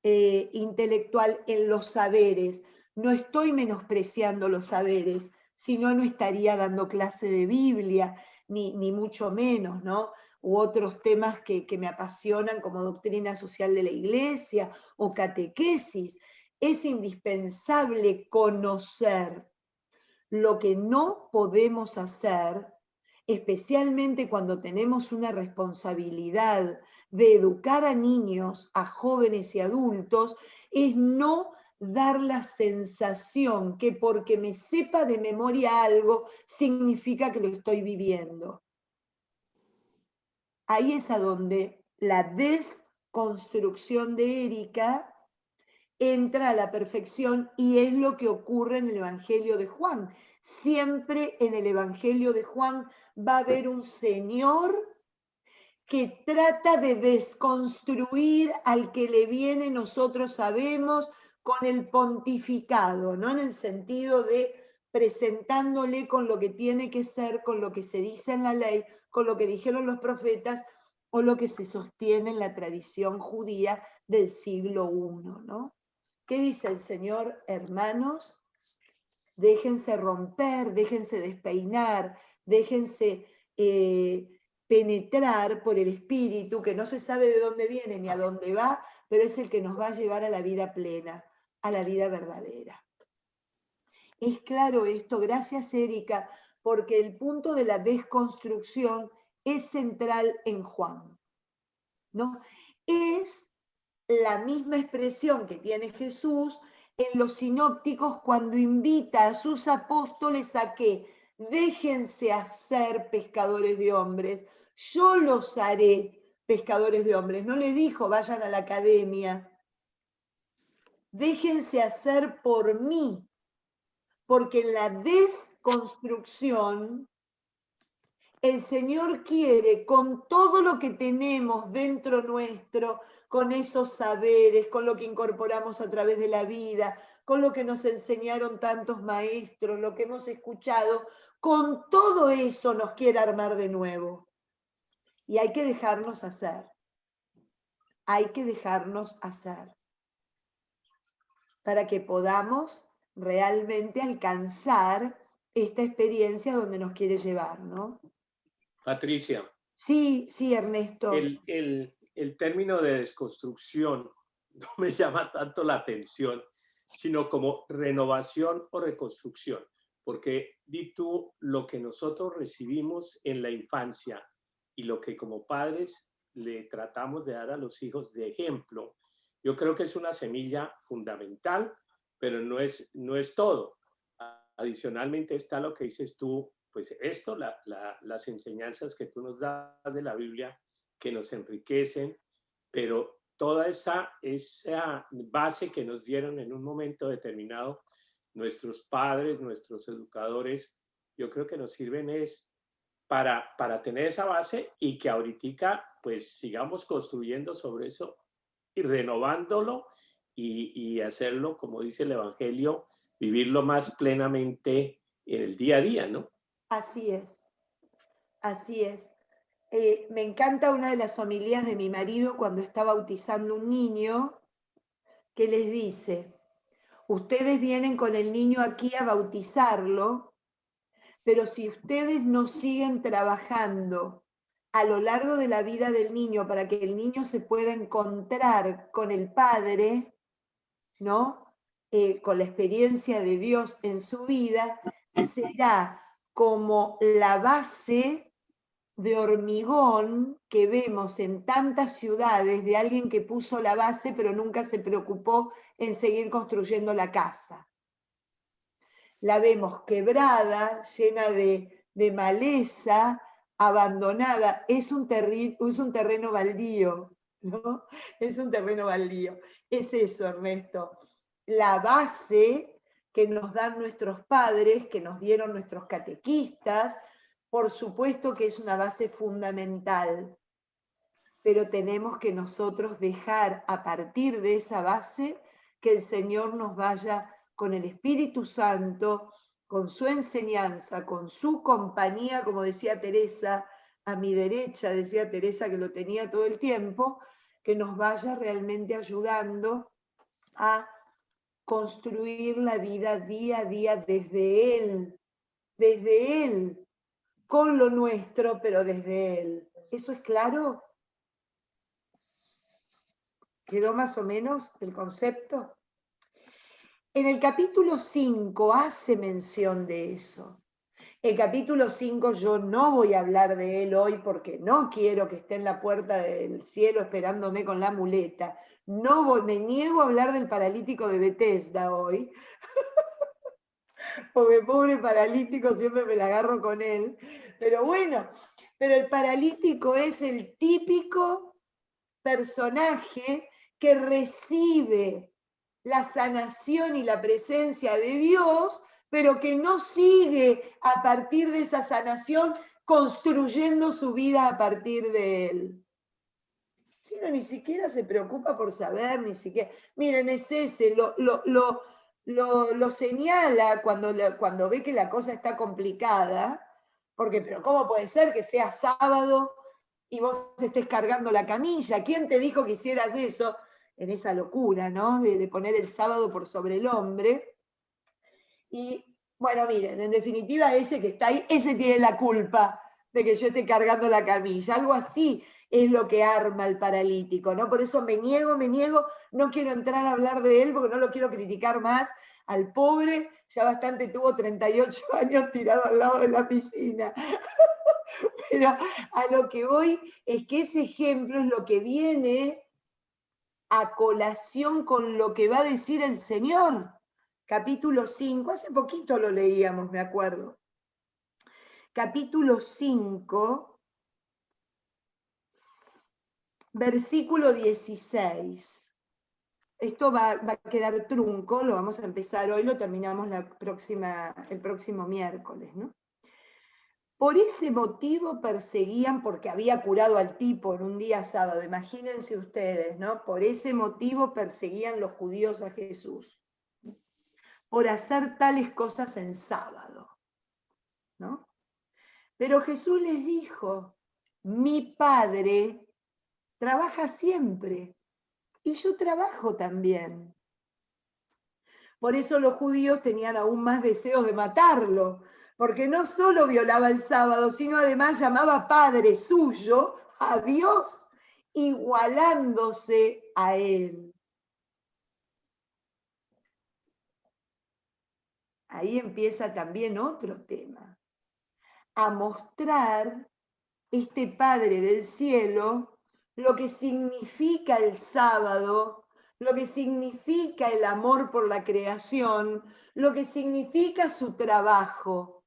intelectual, en los saberes. No estoy menospreciando los saberes, si no, no estaría dando clase de Biblia, ni mucho menos, ¿no? U otros temas que me apasionan, como doctrina social de la Iglesia o catequesis. Es indispensable conocer. Lo que no podemos hacer, especialmente cuando tenemos una responsabilidad de educar a niños, a jóvenes y adultos, es no dar la sensación que porque me sepa de memoria algo, significa que lo estoy viviendo. Ahí es a donde la desconstrucción de Erika entra a la perfección y es lo que ocurre en el Evangelio de Juan. Siempre en el Evangelio de Juan va a haber un Señor que trata de desconstruir al que le viene, nosotros sabemos, con el pontificado, ¿no? En el sentido de presentándole con lo que tiene que ser, con lo que se dice en la ley, con lo que dijeron los profetas o lo que se sostiene en la tradición judía del siglo I, ¿no? ¿Qué dice el Señor, hermanos? Déjense romper, déjense despeinar, déjense penetrar por el Espíritu, que no se sabe de dónde viene ni a dónde va, pero es el que nos va a llevar a la vida plena, a la vida verdadera. Es claro esto, gracias Erika, porque el punto de la desconstrucción es central en Juan, ¿no? Es la misma expresión que tiene Jesús en los sinópticos cuando invita a sus apóstoles a que déjense hacer pescadores de hombres, yo los haré pescadores de hombres. No le dijo vayan a la academia, déjense hacer por mí, porque en la desconstrucción el Señor quiere, con todo lo que tenemos dentro nuestro, con esos saberes, con lo que incorporamos a través de la vida, con lo que nos enseñaron tantos maestros, lo que hemos escuchado, con todo eso nos quiere armar de nuevo. Y hay que dejarnos hacer. Hay que dejarnos hacer. Para que podamos realmente alcanzar esta experiencia donde nos quiere llevar, ¿no? Patricia. Sí, sí, Ernesto. El término de desconstrucción no me llama tanto la atención, sino como renovación o reconstrucción, porque di tú lo que nosotros recibimos en la infancia y lo que como padres le tratamos de dar a los hijos de ejemplo, yo creo que es una semilla fundamental, pero no es todo. Adicionalmente está lo que dices tú, pues esto, las enseñanzas que tú nos das de la Biblia, que nos enriquecen, pero toda esa base que nos dieron en un momento determinado nuestros padres, nuestros educadores, yo creo que nos sirven es para tener esa base y que ahorita pues sigamos construyendo sobre eso y renovándolo y hacerlo, como dice el Evangelio, vivirlo más plenamente en el día a día, ¿no? Así es, así es. Me encanta una de las homilías de mi marido cuando está bautizando un niño, que les dice, ustedes vienen con el niño aquí a bautizarlo, pero si ustedes no siguen trabajando a lo largo de la vida del niño para que el niño se pueda encontrar con el Padre, ¿no? Con la experiencia de Dios en su vida, será como la base de hormigón que vemos en tantas ciudades de alguien que puso la base pero nunca se preocupó en seguir construyendo la casa. La vemos quebrada, llena de maleza, abandonada. Es un terreno baldío, ¿no? Es un terreno baldío. Es eso, Ernesto. La base que nos dan nuestros padres, que nos dieron nuestros catequistas, por supuesto que es una base fundamental, pero tenemos que nosotros dejar a partir de esa base que el Señor nos vaya con el Espíritu Santo, con su enseñanza, con su compañía, como decía Teresa, a mi derecha, decía Teresa que lo tenía todo el tiempo, que nos vaya realmente ayudando a construir la vida día a día desde Él, con lo nuestro, pero desde Él. ¿Eso es claro? ¿Quedó más o menos el concepto? En el capítulo 5 hace mención de eso. El capítulo 5 yo no voy a hablar de él hoy porque no quiero que esté en la puerta del cielo esperándome con la muleta. Me niego a hablar del paralítico de Bethesda hoy, porque pobre paralítico siempre me la agarro con él. Pero bueno, pero el paralítico es el típico personaje que recibe la sanación y la presencia de Dios, pero que no sigue a partir de esa sanación construyendo su vida a partir de él. Sí, no, ni siquiera se preocupa por saber, ni siquiera. Miren, es ese, lo señala cuando ve que la cosa está complicada, porque, pero ¿cómo puede ser que sea sábado y vos estés cargando la camilla? ¿Quién te dijo que hicieras eso? En esa locura, ¿no? De poner el sábado por sobre el hombre. Y bueno, miren, en definitiva ese que está ahí, ese tiene la culpa de que yo esté cargando la camilla. Algo así es lo que arma el paralítico, ¿no? Por eso me niego, no quiero entrar a hablar de él porque no lo quiero criticar más. Al pobre, ya bastante tuvo 38 años tirado al lado de la piscina. Pero a lo que voy es que ese ejemplo es lo que viene a colación con lo que va a decir el Señor. Capítulo 5, hace poquito lo leíamos, me acuerdo. Capítulo 5, versículo 16. Esto va a quedar trunco, lo vamos a empezar hoy, lo terminamos el próximo miércoles, ¿no? Por ese motivo perseguían, porque había curado al tipo en un día sábado, imagínense ustedes, ¿no? Por ese motivo perseguían los judíos a Jesús, por hacer tales cosas en sábado, ¿no? Pero Jesús les dijo, mi Padre trabaja siempre y yo trabajo también. Por eso los judíos tenían aún más deseos de matarlo, porque no solo violaba el sábado, sino además llamaba Padre suyo a Dios, igualándose a Él. Ahí empieza también otro tema, a mostrar este Padre del cielo lo que significa el sábado, lo que significa el amor por la creación, lo que significa su trabajo.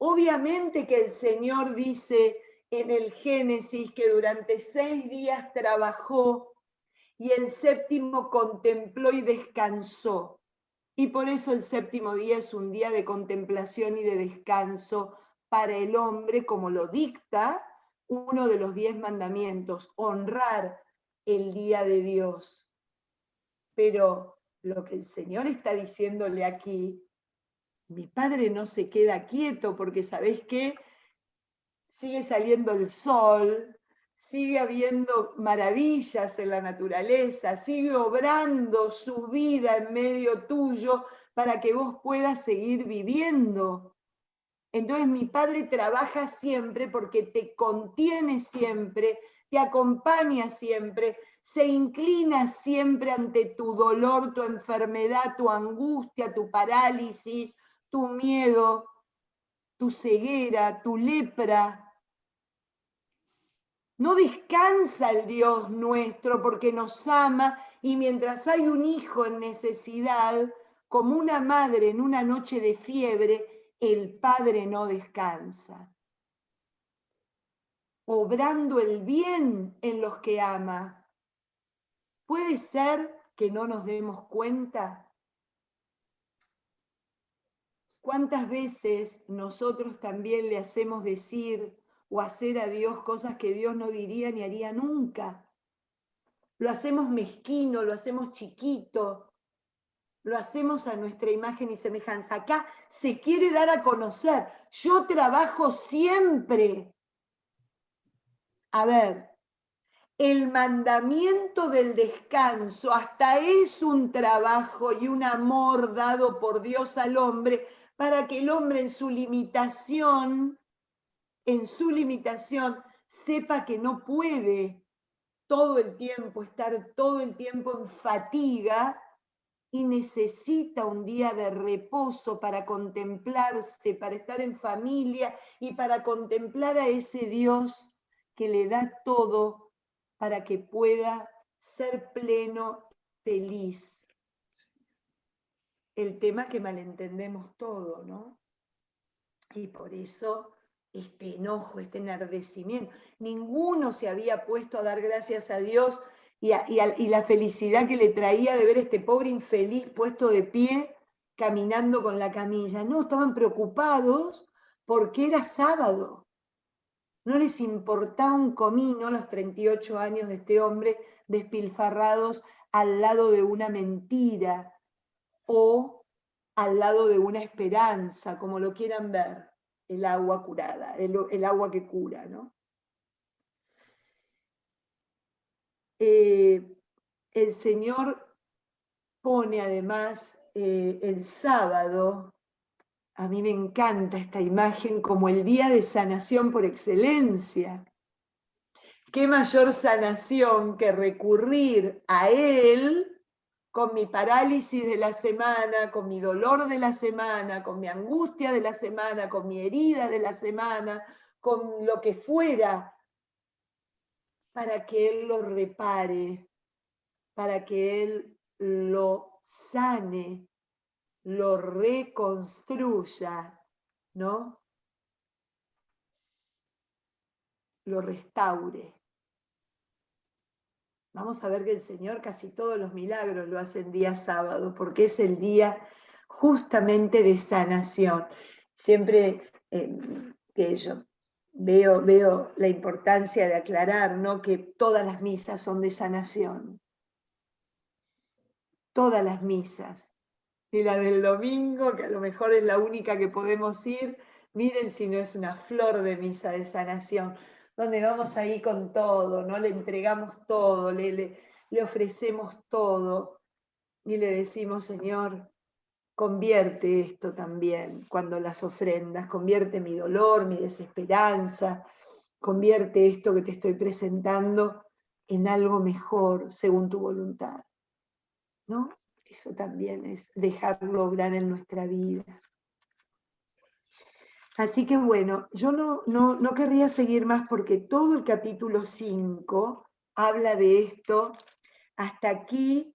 Obviamente que el Señor dice en el Génesis que durante 6 días trabajó y el séptimo contempló y descansó. Y por eso el séptimo día es un día de contemplación y de descanso para el hombre, como lo dicta uno de los 10 mandamientos, honrar el día de Dios. Pero lo que el Señor está diciéndole aquí, mi Padre no se queda quieto porque, ¿sabés qué? Sigue saliendo el sol, sigue habiendo maravillas en la naturaleza, sigue obrando su vida en medio tuyo para que vos puedas seguir viviendo. Entonces mi Padre trabaja siempre porque te contiene siempre, te acompaña siempre, se inclina siempre ante tu dolor, tu enfermedad, tu angustia, tu parálisis, tu miedo, tu ceguera, tu lepra. No descansa el Dios nuestro porque nos ama y mientras hay un hijo en necesidad, como una madre en una noche de fiebre, el Padre no descansa. Obrando el bien en los que ama. ¿Puede ser que no nos demos cuenta? ¿Cuántas veces nosotros también le hacemos decir o hacer a Dios cosas que Dios no diría ni haría nunca? Lo hacemos mezquino, lo hacemos chiquito, lo hacemos a nuestra imagen y semejanza. Acá se quiere dar a conocer. Yo trabajo siempre. A ver, el mandamiento del descanso hasta es un trabajo y un amor dado por Dios al hombre para que el hombre en su limitación, sepa que no puede todo el tiempo estar todo el tiempo en fatiga y necesita un día de reposo para contemplarse, para estar en familia y para contemplar a ese Dios que le da todo para que pueda ser pleno, feliz. El tema que malentendemos todo, ¿no? Y por eso este enojo, este enardecimiento. Ninguno se había puesto a dar gracias a Dios y la felicidad que le traía de ver a este pobre infeliz puesto de pie, caminando con la camilla. No, estaban preocupados porque era sábado. No les importaba un comino los 38 años de este hombre despilfarrados al lado de una mentira o al lado de una esperanza, como lo quieran ver, el agua curada, el agua que cura, ¿no? El Señor pone además el sábado, a mí me encanta esta imagen, como el día de sanación por excelencia. ¿Qué mayor sanación que recurrir a Él con mi parálisis de la semana, con mi dolor de la semana, con mi angustia de la semana, con mi herida de la semana, con lo que fuera, para que Él lo repare, para que Él lo sane, lo reconstruya, ¿no? Lo restaure. Vamos a ver que el Señor casi todos los milagros lo hace en día sábado, porque es el día justamente de sanación. Siempre que yo veo la importancia de aclarar, ¿no? Que todas las misas son de sanación. Todas las misas. Y la del domingo, que a lo mejor es la única que podemos ir, miren si no es una flor de misa de sanación, donde vamos ahí con todo, ¿no? Le entregamos todo, le ofrecemos todo y le decimos, Señor, convierte esto también cuando las ofrendas, convierte mi dolor, mi desesperanza, convierte esto que te estoy presentando en algo mejor según tu voluntad, ¿no? Eso también es dejarlo obrar en nuestra vida. Así que bueno, yo no querría seguir más porque todo el capítulo 5 habla de esto. Hasta aquí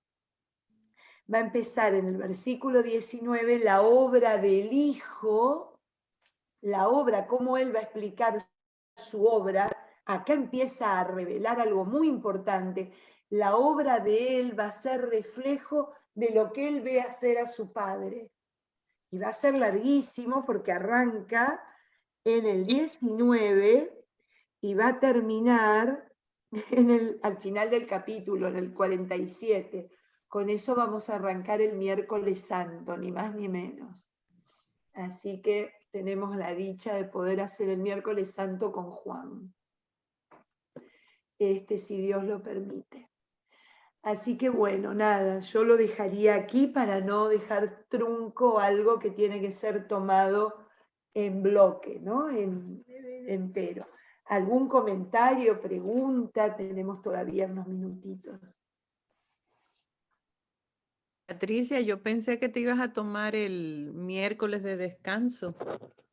va a empezar en el versículo 19 la obra del Hijo, la obra, cómo Él va a explicar su obra. Acá empieza a revelar algo muy importante. La obra de Él va a ser reflejo de lo que Él ve hacer a su Padre. Y va a ser larguísimo porque arranca en el 19 y va a terminar al final del capítulo, en el 47. Con eso vamos a arrancar el miércoles santo, ni más ni menos. Así que tenemos la dicha de poder hacer el miércoles santo con Juan. Si Dios lo permite. Así que bueno, nada, yo lo dejaría aquí para no dejar trunco algo que tiene que ser tomado en bloque, ¿no? Entero. ¿Algún comentario, pregunta? Tenemos todavía unos minutitos. Patricia, yo pensé que te ibas a tomar el miércoles de descanso,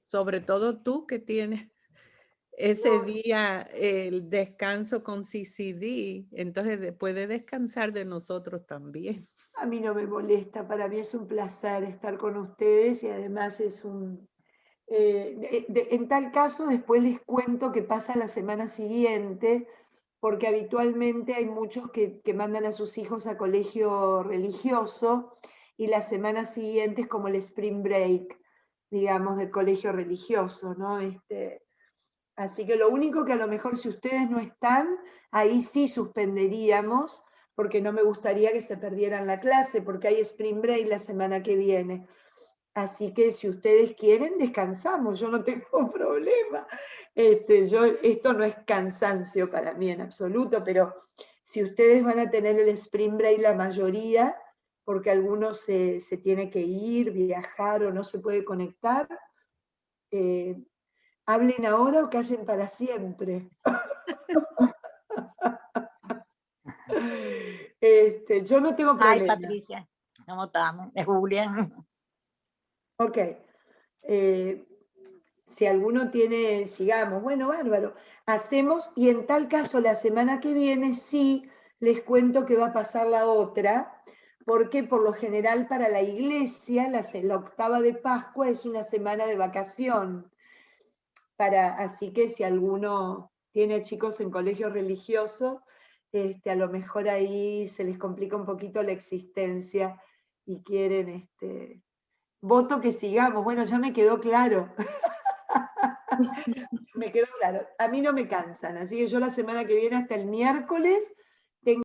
sobre todo tú que tienes ese día el descanso con CCD, entonces puede descansar de nosotros también. A mí no me molesta, para mí es un placer estar con ustedes y además es un... en tal caso, después les cuento qué pasa la semana siguiente, porque habitualmente hay muchos que mandan a sus hijos a colegio religioso y la semana siguiente es como el spring break, digamos, del colegio religioso, ¿no? Así que lo único que a lo mejor si ustedes no están, ahí sí suspenderíamos, porque no me gustaría que se perdieran la clase, porque hay spring break la semana que viene. Así que si ustedes quieren, descansamos, yo no tengo problema. Esto no es cansancio para mí en absoluto, pero si ustedes van a tener el spring break la mayoría, porque algunos se tiene que ir, viajar o no se puede conectar, hablen ahora o callen para siempre. Yo no tengo Ay, problema. Patricia, ¿cómo estamos? Es Julián. Ok. Si alguno tiene, sigamos. Bueno, bárbaro. Hacemos, y en tal caso la semana que viene sí les cuento que va a pasar la otra, porque por lo general para la iglesia la octava de Pascua es una semana de vacación. Así que si alguno tiene chicos en colegio religioso, a lo mejor ahí se les complica un poquito la existencia y quieren, voto que sigamos. Bueno, ya me quedó claro. Me quedó claro. A mí no me cansan, así que yo la semana que viene hasta el miércoles